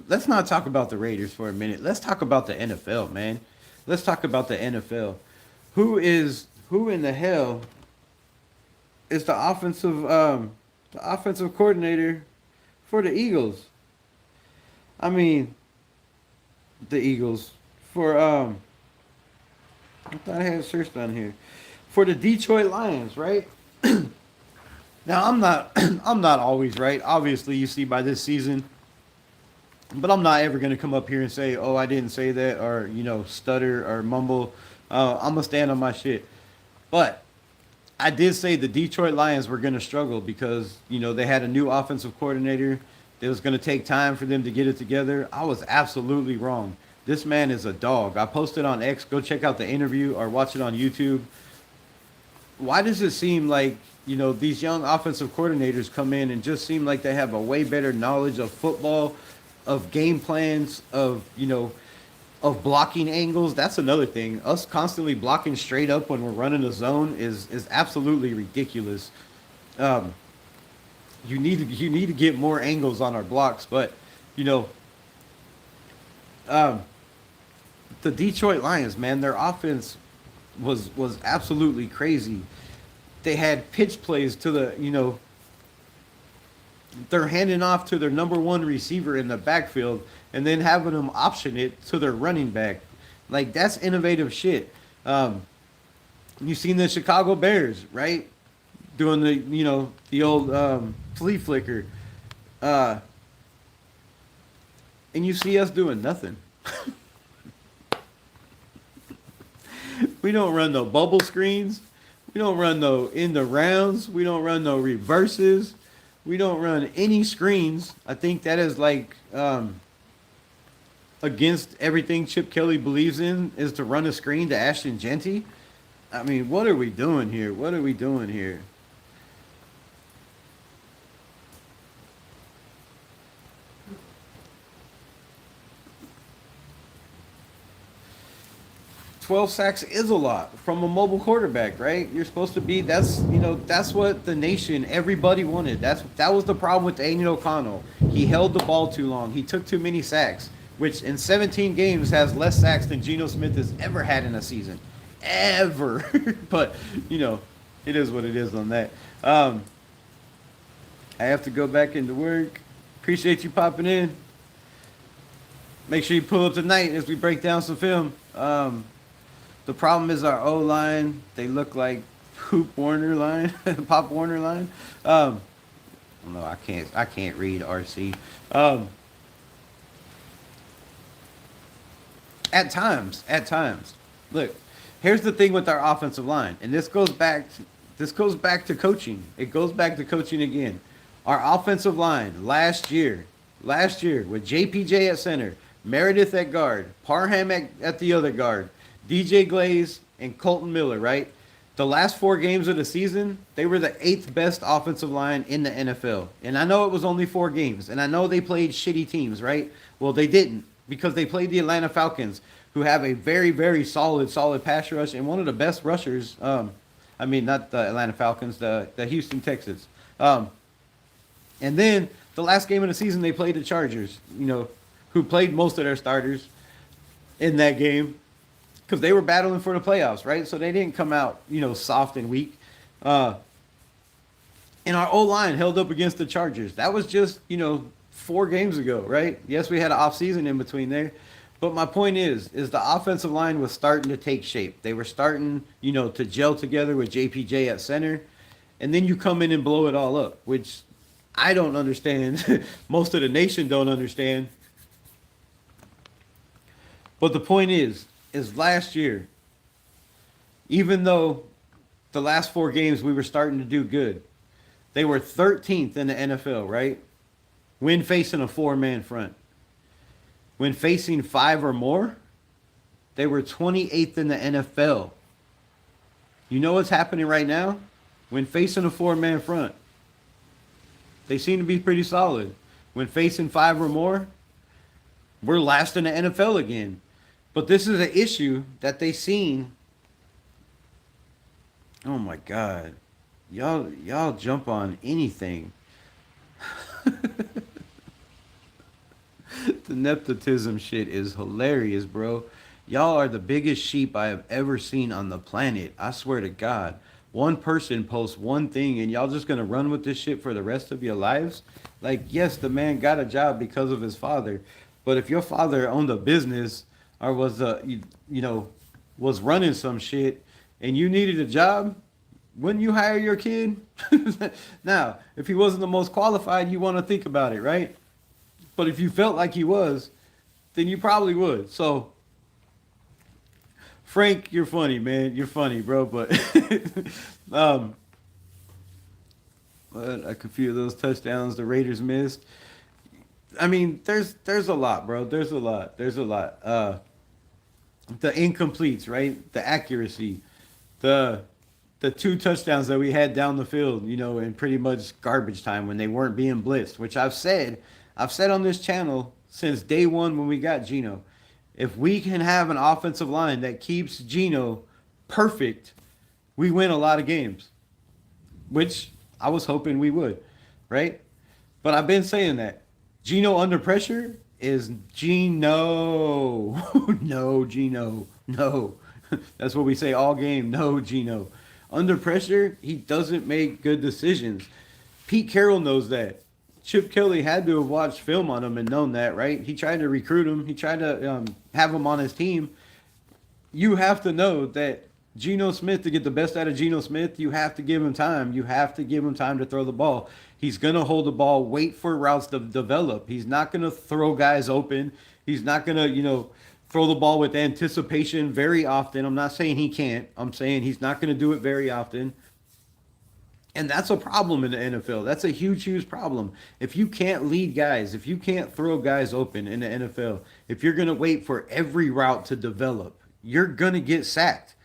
Let's not talk about the Raiders for a minute. Let's talk about the NFL, man. Let's talk about the NFL. Who in the hell is the offensive coordinator for the Eagles? I mean, the Eagles for I thought I had a search down here for the Detroit Lions, right? Now I'm not always right. Obviously, you see by this season, but I'm not ever gonna come up here and say, "Oh, I didn't say that," or stutter or mumble. I'm gonna stand on my shit. But I did say the Detroit Lions were gonna struggle because they had a new offensive coordinator. It was gonna take time for them to get it together. I was absolutely wrong. This man is a dog. I posted on X. Go check out the interview or watch it on YouTube. Why does it seem like, these young offensive coordinators come in and just seem like they have a way better knowledge of football, of game plans, of blocking angles? That's another thing. Us constantly blocking straight up when we're running a zone is absolutely ridiculous. You need to get more angles on our blocks, but the Detroit Lions, man, their offense was absolutely crazy. They had pitch plays to the, they're handing off to their number one receiver in the backfield and then having them option it to their running back. Like, that's innovative shit. You've seen the Chicago Bears, right? Doing the old flea flicker. And you see us doing nothing. We don't run no bubble screens. We don't run no in the rounds. We don't run no reverses. We don't run any screens. I think that is like against everything Chip Kelly believes in, is to run a screen to Ashton Genty. I mean, what are we doing here? What are we doing here? "12 sacks is a lot from a mobile quarterback, right? You're supposed to be, that's what the nation, everybody wanted. That was the problem with Aiden O'Connell. He held the ball too long. He took too many sacks, which in 17 games has less sacks than Geno Smith has ever had in a season. Ever. But, it is what it is on that. I have to go back into work. Appreciate you popping in. Make sure you pull up tonight as we break down some film. The problem is our O-line. They look like Hoop Warner line, Pop Warner line. No, I can't read RC. At times. Look, Here's the thing with our offensive line, and this goes back to coaching. It goes back to coaching again. Our offensive line last year with JPJ at center, Meredith at guard, Parham at the other guard, DJ Glaze and Colton Miller, right? The last 4 games of the season, they were the 8th best offensive line in the NFL. And I know it was only 4 games, and I know they played shitty teams, right? Well, they didn't, because they played the Atlanta Falcons, who have a very, very solid pass rush and one of the best rushers. I mean, not the Atlanta Falcons, the Houston Texans. And then the last game of the season, they played the Chargers, who played most of their starters in that game because they were battling for the playoffs, right? So they didn't come out, soft and weak. And our O-line held up against the Chargers. That was just, 4 games ago, right? Yes, we had an off-season in between there. But my point is the offensive line was starting to take shape. They were starting, to gel together with JPJ at center. And then you come in and blow it all up, which I don't understand. Most of the nation don't understand. But the point is last year, even though the last 4 games we were starting to do good, they were 13th in the NFL, right? When facing a 4-man front. When facing 5 or more, they were 28th in the NFL. You know what's happening right now? When facing a 4-man front, they seem to be pretty solid. When facing 5 or more, we're last in the NFL again. But this is an issue that they seen. Oh my God. Y'all jump on anything. The nepotism shit is hilarious, bro. Y'all are the biggest sheep I have ever seen on the planet. I swear to God. One person posts one thing and y'all just gonna run with this shit for the rest of your lives? Like, yes, the man got a job because of his father. But if your father owned a business or was was running some shit and you needed a job, wouldn't you hire your kid? Now, if he wasn't the most qualified, you want to think about it, right? But if you felt like he was, then you probably would. So, Frank, you're funny, man. You're funny, bro. But but a few of those touchdowns the Raiders missed. I mean, there's a lot, bro. There's a lot. The incompletes, right? The accuracy, the 2 touchdowns that we had down the field, in pretty much garbage time when they weren't being blitzed, which I've said on this channel since day one when we got Geno. If we can have an offensive line that keeps Geno perfect, we win a lot of games, which I was hoping we would, right? But I've been saying that. Geno under pressure is Geno. No, Geno. No. That's what we say all game. No, Geno. Under pressure, he doesn't make good decisions. Pete Carroll knows that. Chip Kelly had to have watched film on him and known that, right? He tried to recruit him. He tried to have him on his team. You have to know that Geno Smith, to get the best out of Geno Smith, you have to give him time. You have to give him time to throw the ball. He's going to hold the ball, wait for routes to develop. He's not going to throw guys open. He's not going to, throw the ball with anticipation very often. I'm not saying he can't. I'm saying he's not going to do it very often. And that's a problem in the NFL. That's a huge problem. If you can't lead guys, if you can't throw guys open in the NFL, if you're going to wait for every route to develop, you're going to get sacked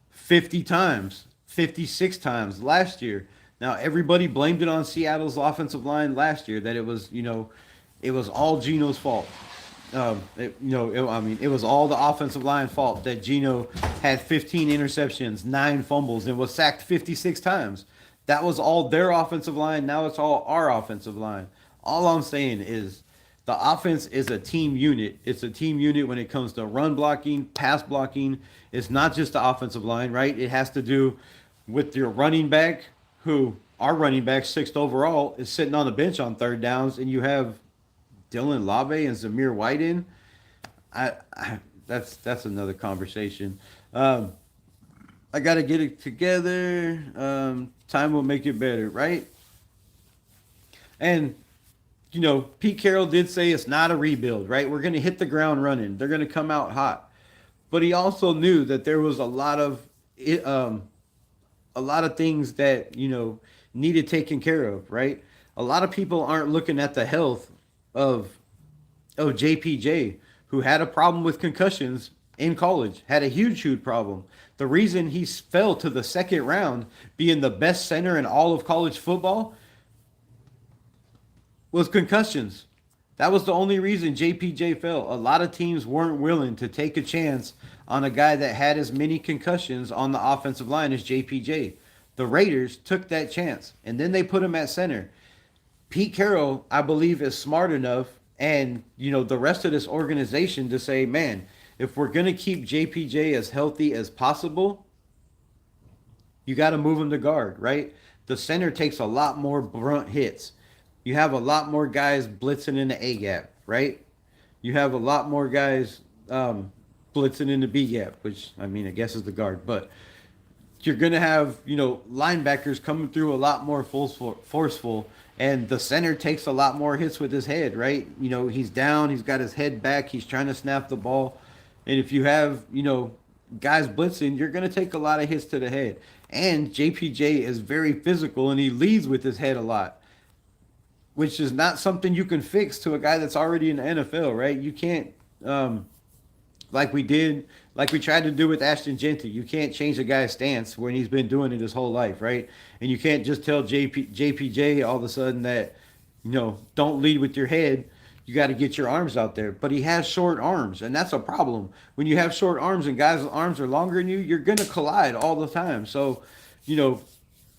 50 times, 56 times last year. Now, everybody blamed it on Seattle's offensive line last year, that it was, it was all Geno's fault. It was all the offensive line fault that Geno had 15 interceptions, 9 fumbles, and was sacked 56 times. That was all their offensive line. Now it's all our offensive line. All I'm saying is the offense is a team unit. It's a team unit when it comes to run blocking, pass blocking. It's not just the offensive line, right? It has to do with your running back, who our running back, 6th overall, is sitting on the bench on 3rd downs, and you have Dylan Lave and Zamir White in. That's another conversation. I got to get it together. Time will make it better, right? And, Pete Carroll did say it's not a rebuild, right? We're going to hit the ground running. They're going to come out hot. but he also knew that there was a lot of things that needed taken care of, right? A lot of people aren't looking at the health of JPJ, who had a problem with concussions in college, had a huge problem. The reason he fell to the second round, being the best center in all of college football, was concussions. That was the only reason JPJ fell. A lot of teams weren't willing to take a chance on a guy that had as many concussions on the offensive line as JPJ. The Raiders took that chance, and then they put him at center. Pete Carroll, I believe, is smart enough, and the rest of this organization to say, man, if we're gonna keep JPJ as healthy as possible, you got to move him to guard, right? The center takes a lot more brunt hits. You have a lot more guys blitzing in the A gap, right? You have a lot more guys blitzing in the B gap, which I mean, I guess is the guard, but you're gonna have linebackers coming through a lot more forceful, and the center takes a lot more hits with his head, right? He's down, he's got his head back, he's trying to snap the ball, and if you have guys blitzing, you're gonna take a lot of hits to the head. And JPJ is very physical, and he leads with his head a lot, which is not something you can fix to a guy that's already in the NFL, right? You can't, like we tried to do with Ashton Genty. You can't change a guy's stance when he's been doing it his whole life, right? And you can't just tell JPJ all of a sudden that, don't lead with your head. You got to get your arms out there. But he has short arms, and that's a problem. When you have short arms and guys' arms are longer than you, you're going to collide all the time. So,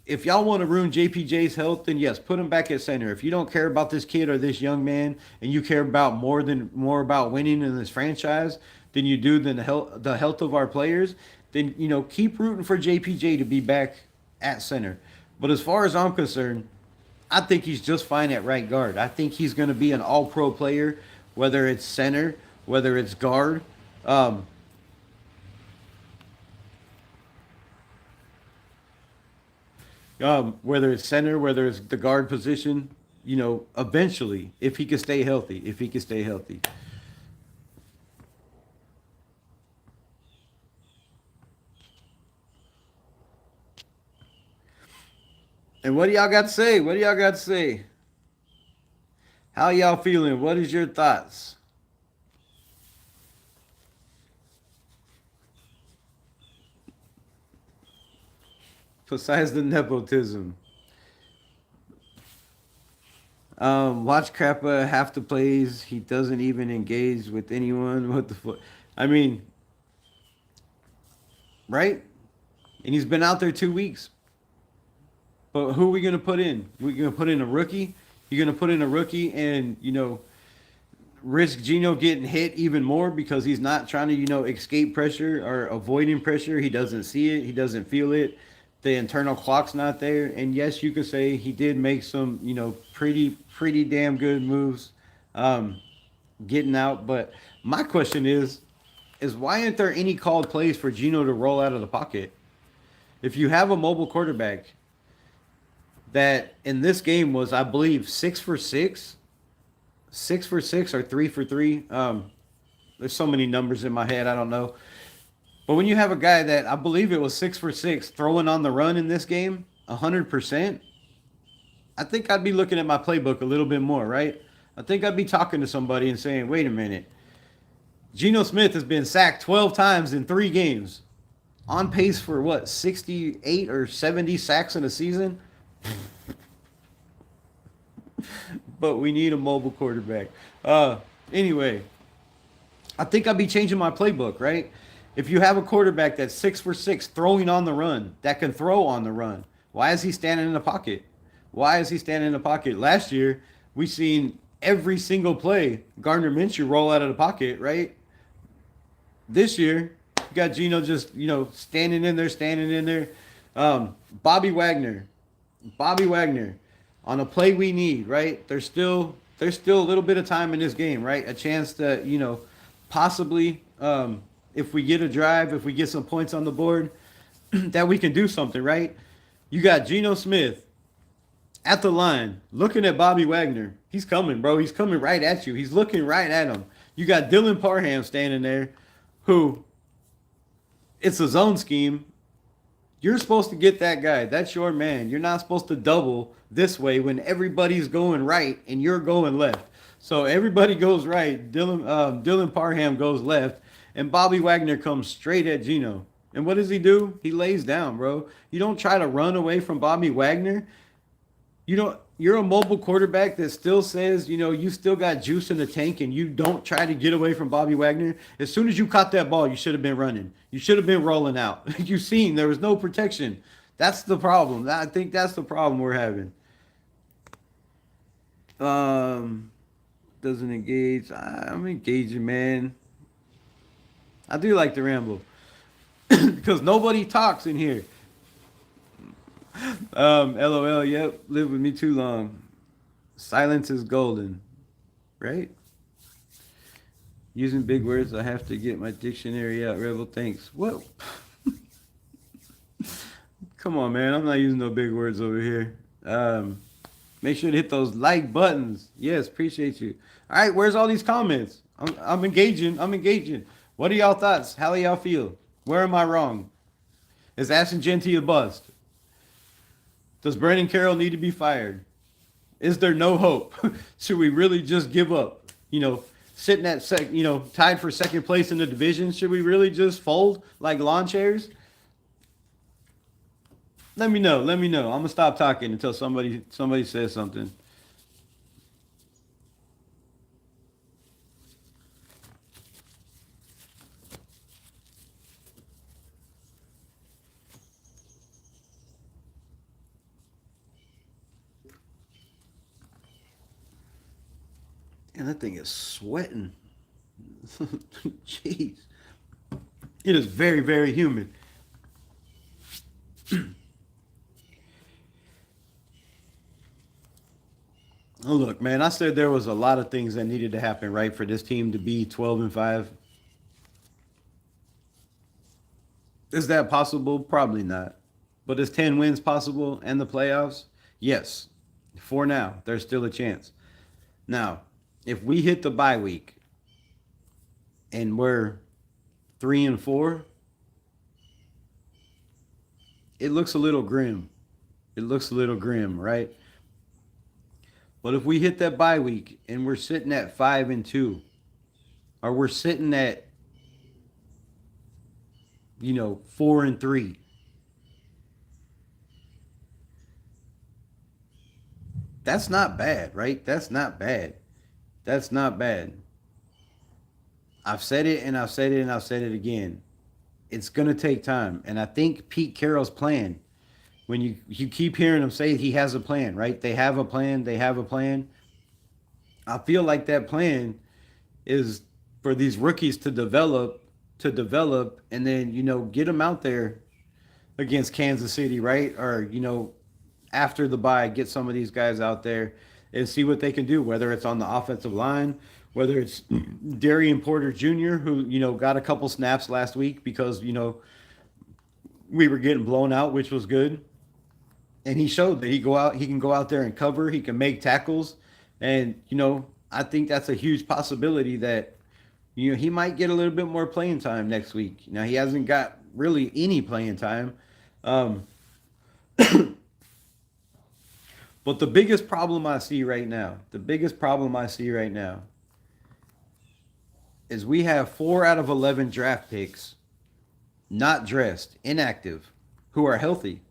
if y'all want to ruin JPJ's health, then yes, put him back at center. If you don't care about this kid or this young man, and you care about more about winning in this franchise than you do than the health of our players, then keep rooting for JPJ to be back at center. But as far as I'm concerned, I think he's just fine at right guard. I think he's going to be an all-pro player, whether it's center, whether it's guard. Whether it's center, whether it's the guard position, eventually, if he can stay healthy. And what do y'all got to say? How y'all feeling? What is your thoughts? Besides the nepotism. Watch Crappa half the plays. He doesn't even engage with anyone. What the fuck? I mean, right? And he's been out there 2 weeks. But who are we going to put in? We're going to put in a rookie? You're going to put in a rookie and, risk Geno getting hit even more because he's not trying to, escape pressure or avoiding pressure. He doesn't see it. He doesn't feel it. The internal clock's not there. And yes, you could say he did make some, pretty damn good moves getting out. But my question is why aren't there any called plays for Geno to roll out of the pocket? If you have a mobile quarterback that in this game was, I believe, 6 for 6 or 3 for 3. There's so many numbers in my head, I don't know. But when you have a guy that I believe it was 6 for 6 throwing on the run in this game, 100%, I think I'd be looking at my playbook a little bit more, right? I think I'd be talking to somebody and saying, wait a minute. Geno Smith has been sacked 12 times in 3 games. On pace for what, 68 or 70 sacks in a season? But we need a mobile quarterback. Anyway, I think I'd be changing my playbook, right? If you have a quarterback that's 6 for 6 throwing on the run, that can throw on the run, why is he standing in the pocket? Last year, we seen every single play Gardner Minshew roll out of the pocket, right? This year, you got Geno just, standing in there. Bobby Wagner, on a play we need, right? There's still a little bit of time in this game, right? A chance to, possibly, if we get a drive, if we get some points on the board, that we can do something, right? You got Geno Smith at the line looking at Bobby Wagner. He's coming, bro. He's coming right at you. He's looking right at him. You got Dylan Parham standing there who it's a zone scheme. You're supposed to get that guy. That's your man. You're not supposed to double this way when everybody's going right and you're going left. So everybody goes right. Dylan Parham goes left, and Bobby Wagner comes straight at Gino. And what does he do? He lays down, bro. You don't try to run away from Bobby Wagner. You don't. You're a mobile quarterback that still says, you still got juice in the tank, and you don't try to get away from Bobby Wagner. As soon as you caught that ball, you should have been running. You should have been rolling out. You seen there was no protection. That's the problem. I think that's the problem we're having. Um, doesn't engage. I'm engaging, man. I do like to ramble because nobody talks in here. LOL. Yep. Live with me too long. Silence is golden, right? Using big words, I have to get my dictionary out. Rebel, thanks. What? Come on, man. I'm not using no big words over here. Make sure to hit those like buttons. Yes, appreciate you. All right, where's all these comments? I'm engaging. I'm engaging. What are y'all thoughts? How do y'all feel? Where am I wrong? Is Ashton Genty a bust? Does Brandon Carroll need to be fired? Is there no hope? Should we really just give up? Sitting at tied for second place in the division. Should we really just fold like lawn chairs? Let me know. Let me know. I'm gonna stop talking until somebody says something. And that thing is sweating. Jeez. It is very, very humid. Oh, look, man, I said there was a lot of things that needed to happen, right, for this team to be 12-5. Is that possible? Probably not. But is 10 wins possible and the playoffs? Yes. For now, there's still a chance. Now, if we hit the bye week and we're 3-4, it looks a little grim. It looks a little grim, right? But if we hit that bye week and we're sitting at 5-2, or we're sitting at 4-3, that's not bad, right? That's not bad. That's not bad. I've said it and I've said it and I've said it again. It's going to take time. And I think Pete Carroll's plan, when you keep hearing him say he has a plan, right? They have a plan. They have a plan. I feel like that plan is for these rookies to develop, and then, get them out there against Kansas City, right? Or, after the bye, get some of these guys out there and see what they can do, whether it's on the offensive line, whether it's Darian Porter Jr., who, got a couple snaps last week because, we were getting blown out, which was good. And he showed that he can go out there and cover, he can make tackles. And, I think that's a huge possibility that, he might get a little bit more playing time next week. Now, he hasn't got really any playing time. But the biggest problem I see right now, is we have 4 out of 11 draft picks not dressed, inactive, who are healthy,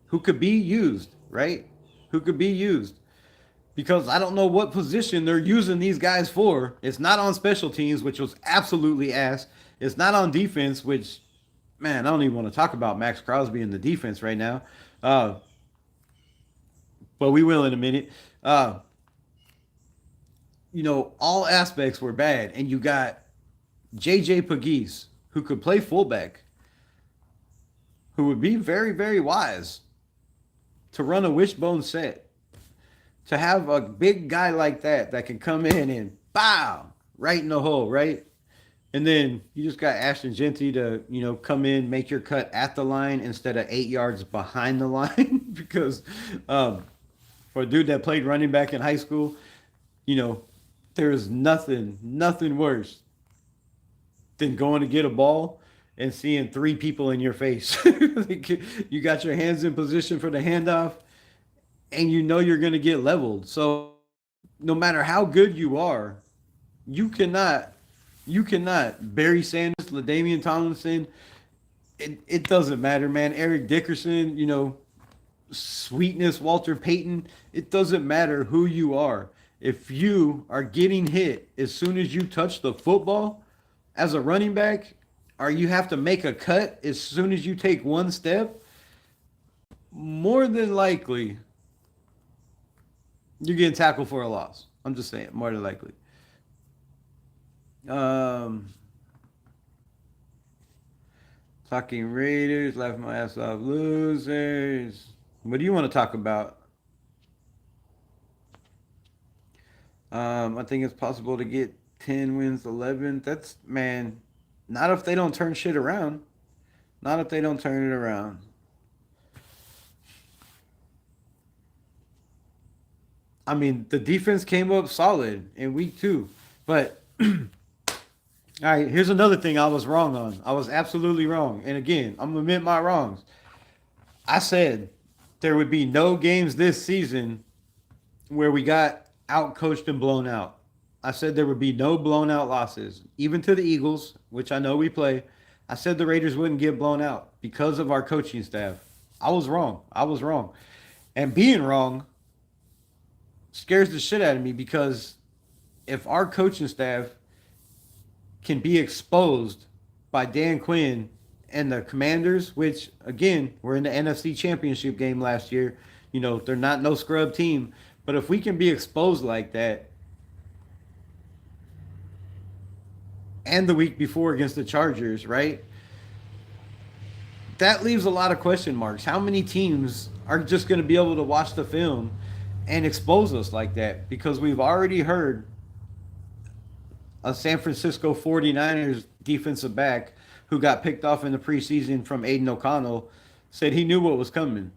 who could be used, right? Who could be used. Because I don't know what position they're using these guys for. It's not on special teams, which was absolutely ass. It's not on defense, which, man, I don't even want to talk about Max Crosby in the defense right now. But we will in a minute. All aspects were bad. And you got J.J. Pegues, who could play fullback, who would be very, very wise to run a wishbone set. To have a big guy like that can come in and bow right in the hole, right? And then you just got Ashton Genty to, come in, make your cut at the line instead of 8 yards behind the line. Because for a dude that played running back in high school, there is nothing worse than going to get a ball and seeing three people in your face. Like, you got your hands in position for the handoff, and you know you're going to get leveled. So no matter how good you are, you cannot Barry Sanders, LaDainian Tomlinson. It doesn't matter, man. Eric Dickerson, Sweetness, Walter Payton. It doesn't matter who you are. If you are getting hit as soon as you touch the football as a running back, or you have to make a cut as soon as you take one step, more than likely you're getting tackled for a loss. I'm just saying, more than likely. Um, Talking Raiders, laugh my ass off, losers. What do you want to talk about? I think it's possible to get 10 wins, 11. That's, man, not if they don't turn shit around. Not if they don't turn it around. I mean, the defense came up solid in week 2. But, all right, here's another thing I was wrong on. I was absolutely wrong. And again, I'm going to admit my wrongs. I said there would be no games this season where we got out coached and blown out. I said there would be no blown out losses, even to the Eagles, which I know we play. I said the Raiders wouldn't get blown out because of our coaching staff. I was wrong. I was wrong. And being wrong scares the shit out of me because if our coaching staff can be exposed by Dan Quinn and the Commanders, which again were in the NFC Championship game last year, they're not no scrub team. But if we can be exposed like that, and the week before against the Chargers, right? That leaves a lot of question marks. How many teams are just going to be able to watch the film and expose us like that? Because we've already heard a San Francisco 49ers defensive back who got picked off in the preseason from Aiden O'Connell said he knew what was coming.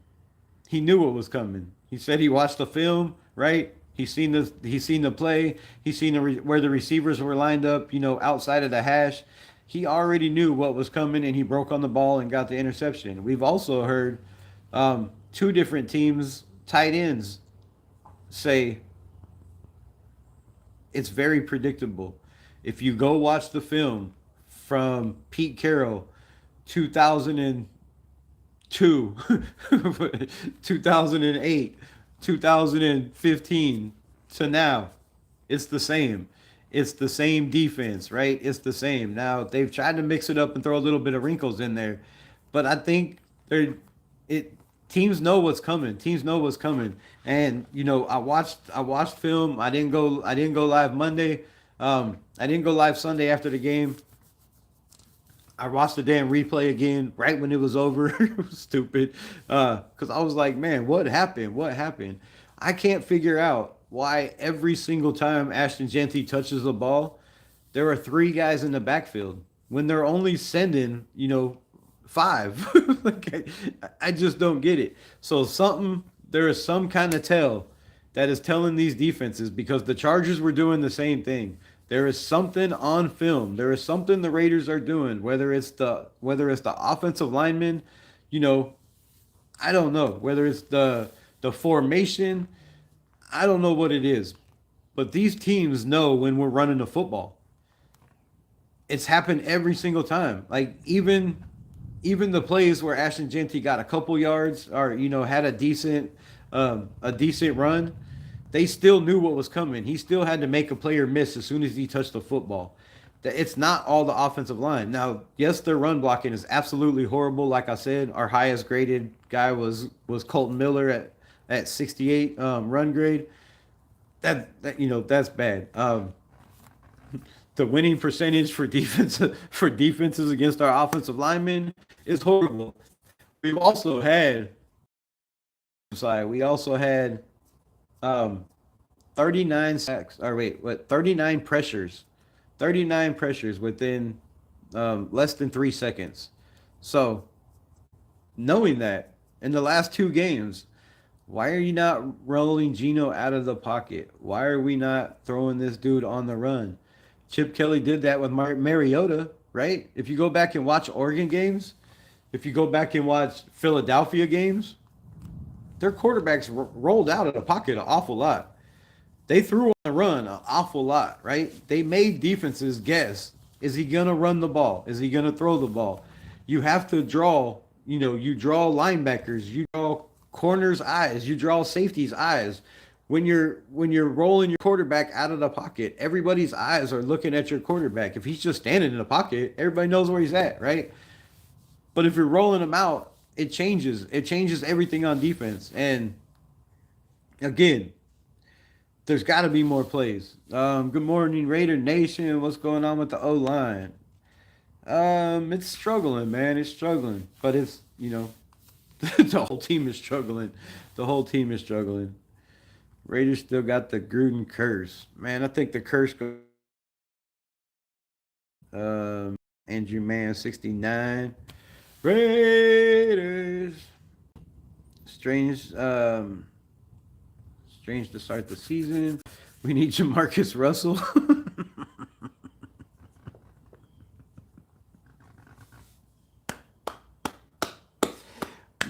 He knew what was coming. He said he watched the film, right? He's seen the play. He's seen where the receivers were lined up, outside of the hash. He already knew what was coming, and he broke on the ball and got the interception. We've also heard two different teams, tight ends, say it's very predictable. If you go watch the film from Pete Carroll, 2002, 2008, 2015 to now, it's the same. It's the same defense, right? It's the same. Now they've tried to mix it up and throw a little bit of wrinkles in there, but I think they're it. Teams know what's coming. Teams know what's coming. And I watched film. I didn't go live Monday. I didn't go live Sunday after the game. I watched the damn replay again right when it was over. It was stupid. Because I was like, man, what happened? What happened? I can't figure out why every single time Ashton Jeanty touches the ball, there are three guys in the backfield when they're only sending, five. Like, I just don't get it. So there is some kind of tell that is telling these defenses because the Chargers were doing the same thing. There is something on film. There is something the Raiders are doing, whether it's the offensive linemen, I don't know. Whether it's the formation, I don't know what it is. But these teams know when we're running the football. It's happened every single time. Like even the plays where Ashton Jeanty got a couple yards or had a decent run, they still knew what was coming. He still had to make a player miss as soon as he touched the football. It's not all the offensive line. Now, yes, their run blocking is absolutely horrible. Like I said, our highest graded guy was Colton Miller at 68 run grade. That's bad. The winning percentage for defenses against our offensive linemen is horrible. We've also had we also had 39 sacks. Or wait, what? 39 pressures. 39 pressures within less than 3 seconds. So, knowing that in the last two games, why are you not rolling Geno out of the pocket? Why are we not throwing this dude on the run? Chip Kelly did that with Mariota, right? If you go back and watch Oregon games, if you go back and watch Philadelphia games, their quarterbacks rolled out of the pocket an awful lot. They threw on the run an awful lot, right? They made defenses guess, is he going to run the ball? Is he going to throw the ball? You have to draw, you draw linebackers, you draw corners' eyes, you draw safeties' eyes. When you're rolling your quarterback out of the pocket, everybody's eyes are looking at your quarterback. If he's just standing in the pocket, everybody knows where he's at, right? But if you're rolling him out, it changes. It changes everything on defense. And again, there's got to be more plays. Good morning, Raider Nation. What's going on with the O line? It's struggling, man. It's struggling, but it's the whole team is struggling. The whole team is struggling. Raiders still got the Gruden curse, man. I think the curse goes. Andrew Man 69. Raiders. Strange. Strange to start the season. We need Jamarcus Russell.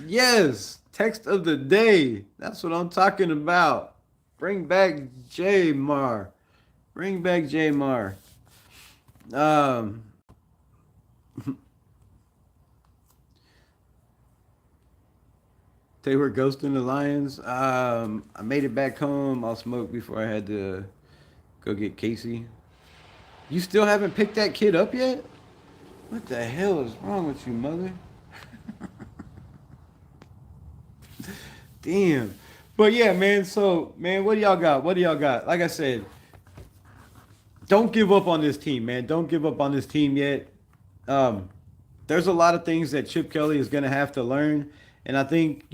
Yes, text of the day. That's what I'm talking about. Bring back J Mar. Bring back J Mar. They were ghosting the Lions. I made it back home. I'll smoke before I had to go get Casey. You still haven't picked that kid up yet? What the hell is wrong with you, mother? Damn. But yeah, man. So, man, what do y'all got? What do y'all got? Like I said, don't give up on this team, man. Don't give up on this team yet. There's a lot of things that Chip Kelly is going to have to learn. And I think,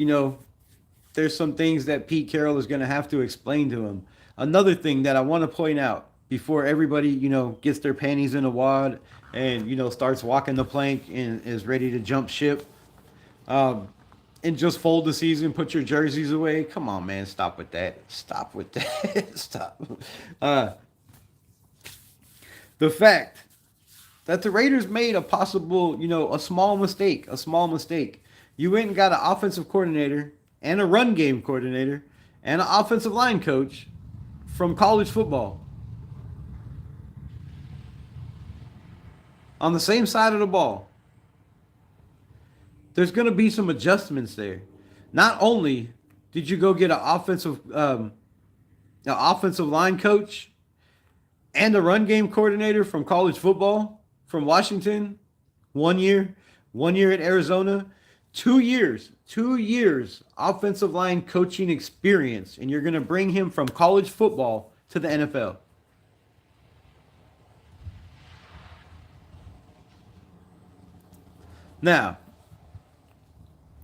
there's some things that Pete Carroll is going to have to explain to him. Another thing that I want to point out before everybody, gets their panties in a wad and, starts walking the plank and is ready to jump ship. And just fold the season, put your jerseys away. Come on, man. Stop with that. Stop with that. Stop. The fact that the Raiders made a possible, a small mistake. A small mistake. You went and got an offensive coordinator and a run game coordinator and an offensive line coach from college football on the same side of the ball. There's going to be some adjustments there. Not only did you go get an offensive line coach and a run game coordinator from college football from Washington, 1 year at Arizona, 2 years offensive line coaching experience, and you're going to bring him from college football to the NFL. Now,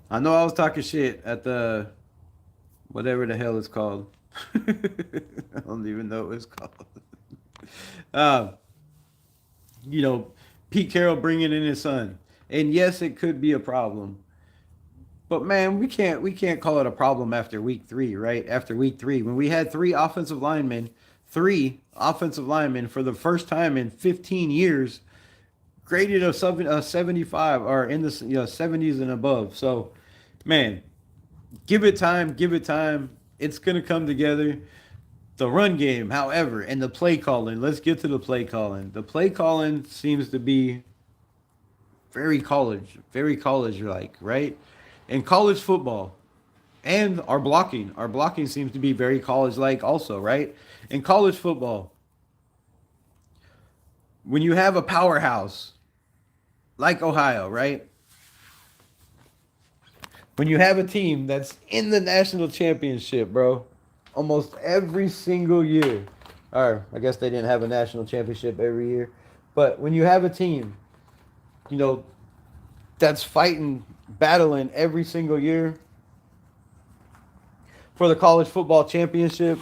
I know I was talking shit at the whatever the hell it's called. I don't even know what it's called. Pete Carroll bringing in his son, and yes, it could be a problem. But man, we can't call it a problem after week 3, right? After week 3, when we had three offensive linemen for the first time in 15 years, graded a 75 or in the 70s and above. So, man, give it time. It's gonna come together. The run game, however, and the play calling. Let's get to the play calling. The play calling seems to be very college-like, right? In college football, and our blocking seems to be very college-like also, right? In college football, when you have a powerhouse like Ohio, right? When you have a team that's in the national championship, bro, almost every single year, or I guess they didn't have a national championship every year, but when you have a team, that's battling every single year for the college football championship,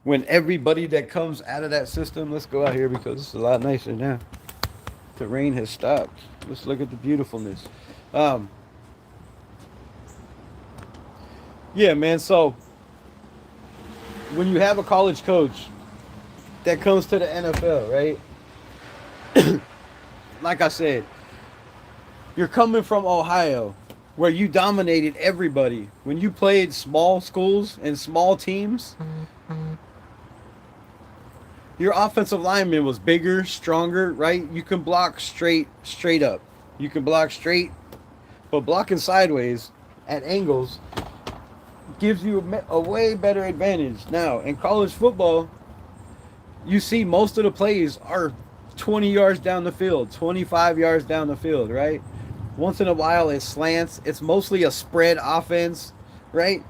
when everybody that comes out of that system, let's go out here because it's a lot nicer now. The rain has stopped. Let's look at the beautifulness. Yeah, man. So when you have a college coach that comes to the NFL, right? Like I said, you're coming from Ohio, where you dominated everybody. When you played small schools and small teams, your offensive lineman was bigger, stronger, right? You can block straight up. You can block straight, but blocking sideways at angles gives you a way better advantage. Now, in college football, you see most of the plays are 20 yards down the field, 25 yards down the field, right? Once in a while it slants. It's mostly a spread offense, right?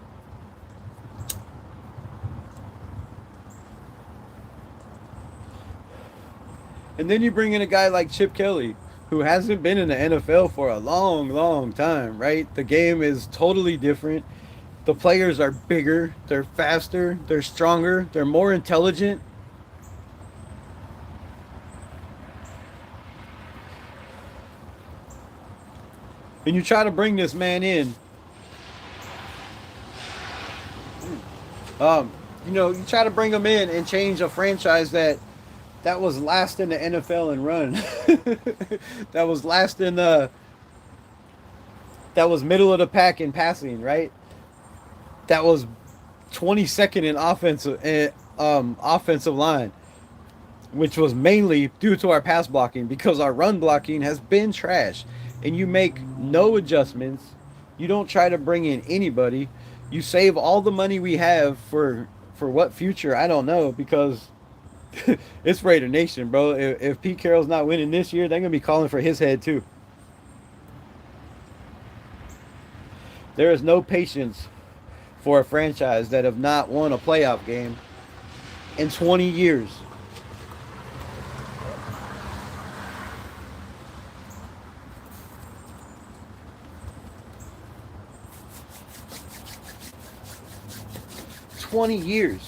And then you bring in a guy like Chip Kelly, who hasn't been in the NFL for a long, long time, right? The game is totally different. The players are bigger, they're faster, they're stronger, they're more intelligent. And you try to bring this man in, you try to bring him in and change a franchise that was last in the NFL in run, that was last in the, that was middle of the pack in passing, right? That was 22nd in offensive line, which was mainly due to our pass blocking because our run blocking has been trash. And you make no adjustments. You don't try to bring in anybody. You save all the money we have for what future? I don't know, because it's Raider Nation, bro. If Pete Carroll's not winning this year, they're gonna be calling for his head too. There is no patience for a franchise that have not won a playoff game in 20 years.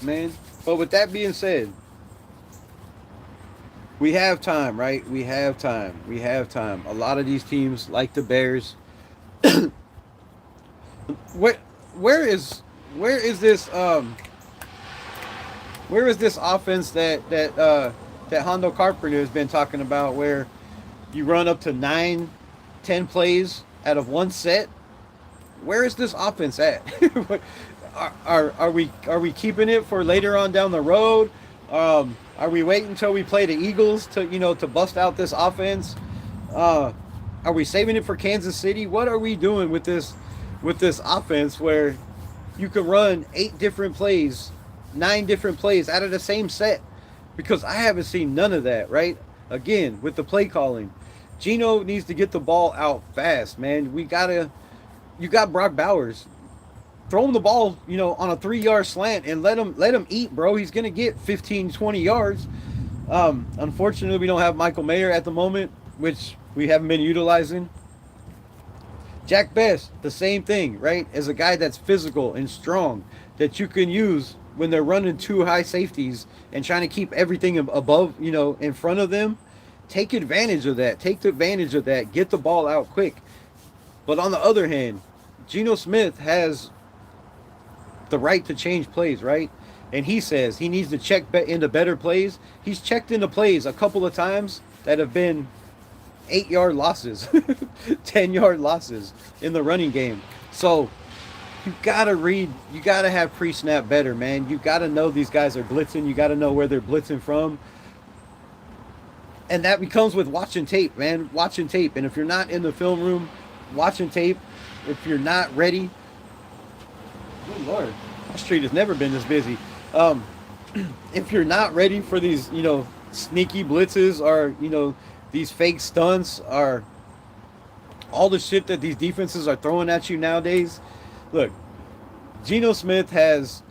Man. But with that being said, we have time, right? We have time. We have time. A lot of these teams, like the Bears, where where is where is this where is this offense that Hondo Carpenter has been talking about, where you run up to 9, 10 plays out of one set? Where is this offense at? Are we keeping it for later on down the road? Are we waiting until we play the Eagles to bust out this offense? Are we saving it for Kansas City? What are we doing with this offense where you can run 8 different plays, 9 different plays out of the same set? Because I haven't seen none of that, right? Again, with the play calling, Gino needs to get the ball out fast, man. You got Brock Bowers. Throw him the ball, on a 3-yard slant and let him eat, bro. He's going to get 15, 20 yards. Unfortunately, we don't have Michael Mayer at the moment, which we haven't been utilizing. Jack Best, the same thing, right? As a guy that's physical and strong that you can use when they're running 2 high safeties and trying to keep everything above, in front of them. Take advantage of that. Take advantage of that. Get the ball out quick. But on the other hand, Geno Smith has the right to change plays, right? And he says he needs to check into better plays. He's checked into plays a couple of times that have been 8-yard losses, 10-yard losses in the running game. So you gotta have pre-snap better, man. You gotta know these guys are blitzing. You gotta know where they're blitzing from. And that becomes with watching tape, man. Watching tape. And if you're not in the film room watching tape, if you're not ready, good Lord, my street has never been this busy. If you're not ready for these, sneaky blitzes, or, these fake stunts, or all the shit that these defenses are throwing at you nowadays, look, Geno Smith has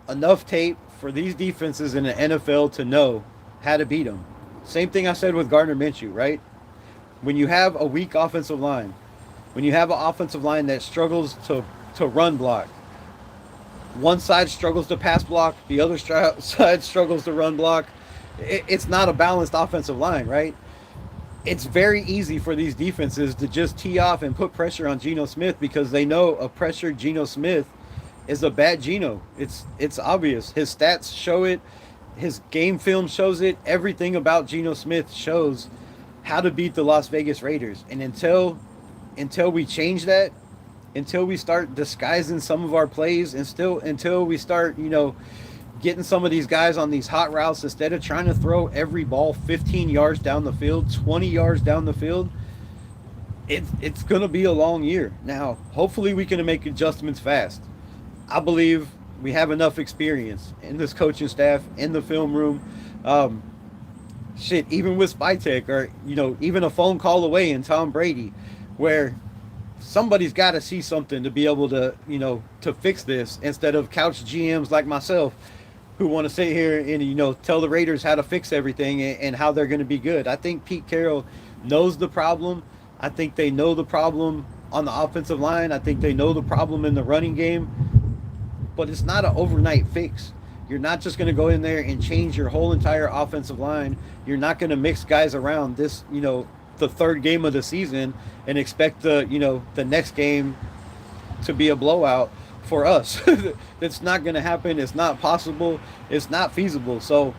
enough tape for these defenses in the NFL to know how to beat them. Same thing I said with Gardner Minshew, right? When you have a weak offensive line, when you have an offensive line that struggles to run block, one side struggles to pass block, the other side struggles to run block, it's not a balanced offensive line, right? It's very easy for these defenses to just tee off and put pressure on Geno Smith, because they know a pressured Geno Smith is a bad Geno. It's obvious. His stats show it. His game film shows it. Everything about Geno Smith shows how to beat the Las Vegas Raiders. And until we change that, until we start disguising some of our plays, and still until we start, getting some of these guys on these hot routes instead of trying to throw every ball 15 yards down the field, 20 yards down the field, it's going to be a long year. Now, hopefully we can make adjustments fast. I believe we have enough experience in this coaching staff, in the film room. Even with Spytek, or, even a phone call away in Tom Brady, where somebody's got to see something to be able to, to fix this, instead of couch GMs like myself who want to sit here and, tell the Raiders how to fix everything and how they're going to be good. I think Pete Carroll knows the problem. I think they know the problem on the offensive line. I think they know the problem in the running game. But it's not an overnight fix. You're not just going to go in there and change your whole entire offensive line. You're not going to mix guys around this, the third game of the season, and expect the next game to be a blowout for us. That's not going to happen. It's not possible. It's not feasible. So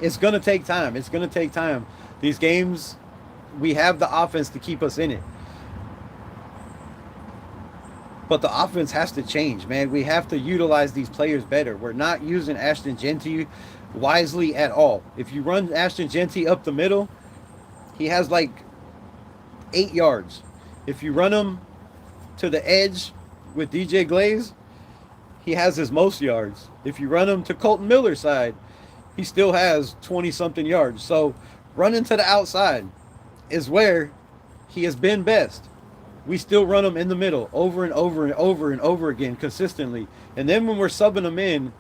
it's going to take time. It's going to take time. These games, we have the offense to keep us in it. But the offense has to change, man. We have to utilize these players better. We're not using Ashton Jeanty wisely at all. If you run Ashton Jeanty up the middle, he has like 8 yards. If you run him to the edge with DJ Glaze, he has his most yards. If you run him to Colton Miller's side, he still has 20-something yards. So running to the outside is where he has been best. We still run him in the middle over and over and over and over again consistently. And then when we're subbing him in,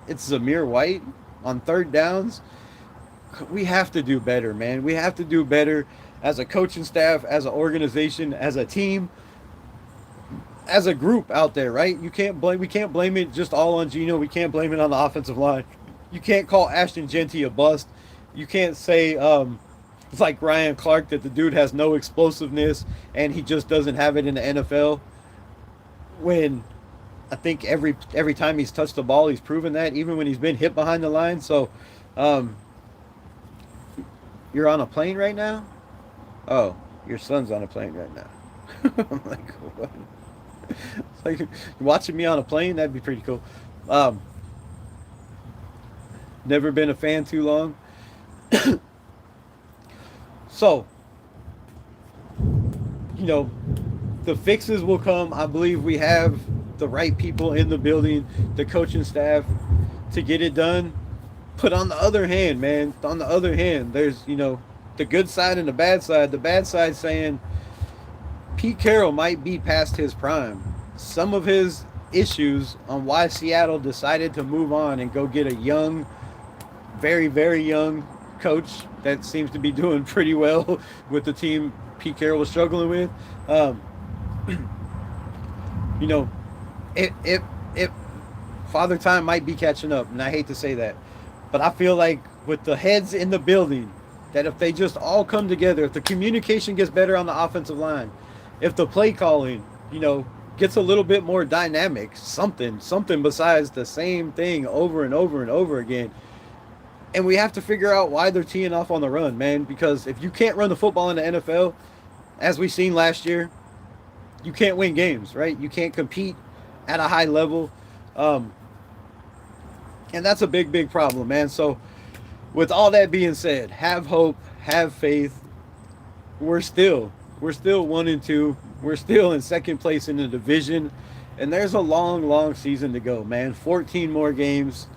it's Zamir White on third downs. We have to do better, man. We have to do better as a coaching staff, as an organization, as a team, as a group out there, right? We can't blame it just all on Geno. We can't blame it on the offensive line. You can't call Ashton Jeanty a bust. You can't say it's like Ryan Clark, that the dude has no explosiveness and he just doesn't have it in the NFL. When I think every time he's touched the ball, he's proven that, even when he's been hit behind the line. So, you're on a plane right now? Oh, your son's on a plane right now. I'm like, what? It's like, you're watching me on a plane? That'd be pretty cool. Never been a fan too long. So, the fixes will come. I believe we have the right people in the building, the coaching staff, to get it done. But on the other hand, man, there's, the good side and the bad side. The bad side saying Pete Carroll might be past his prime. Some of his issues on why Seattle decided to move on and go get a young, very, very young coach that seems to be doing pretty well with the team Pete Carroll was struggling with. It Father Time might be catching up, and I hate to say that, but I feel like with the heads in the building, that if they just all come together, if the communication gets better on the offensive line, if the play calling, gets a little bit more dynamic, something besides the same thing over and over and over again. And we have to figure out why they're teeing off on the run, man. Because if you can't run the football in the NFL, as we've seen last year, you can't win games, right? You can't compete at a high level. And that's a big, big problem, man. So with all that being said, have hope, have faith. We're still 1-2. We're still in second place in the division. And there's a long, long season to go, man. 14 more games.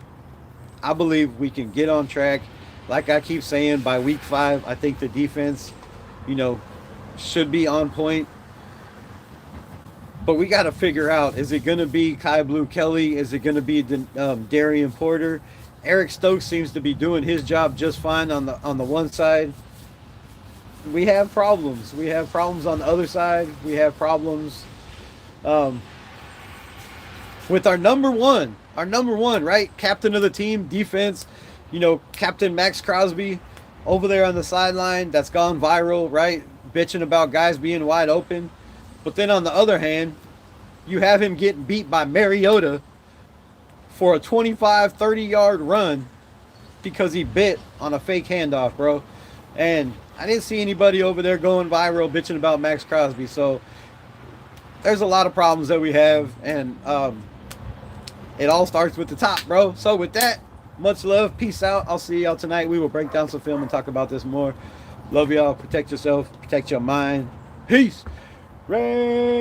I believe we can get on track. Like I keep saying, by week 5, I think the defense, should be on point. But we got to figure out, is it going to be Kai Blue Kelly? Is it going to be Darian Porter? Eric Stokes seems to be doing his job just fine on the one side. We have problems. We have problems on the other side. We have problems with our number one, right? Captain of the team, defense, Captain Max Crosby over there on the sideline, that's gone viral, right? Bitching about guys being wide open. But then on the other hand, you have him getting beat by Mariota for a 25, 30-yard run because he bit on a fake handoff, bro. And I didn't see anybody over there going viral bitching about Max Crosby. So there's a lot of problems that we have, and it all starts with the top, bro. So with that, much love. Peace out. I'll see y'all tonight. We will break down some film and talk about this more. Love y'all. Protect yourself. Protect your mind. Peace. Raiders.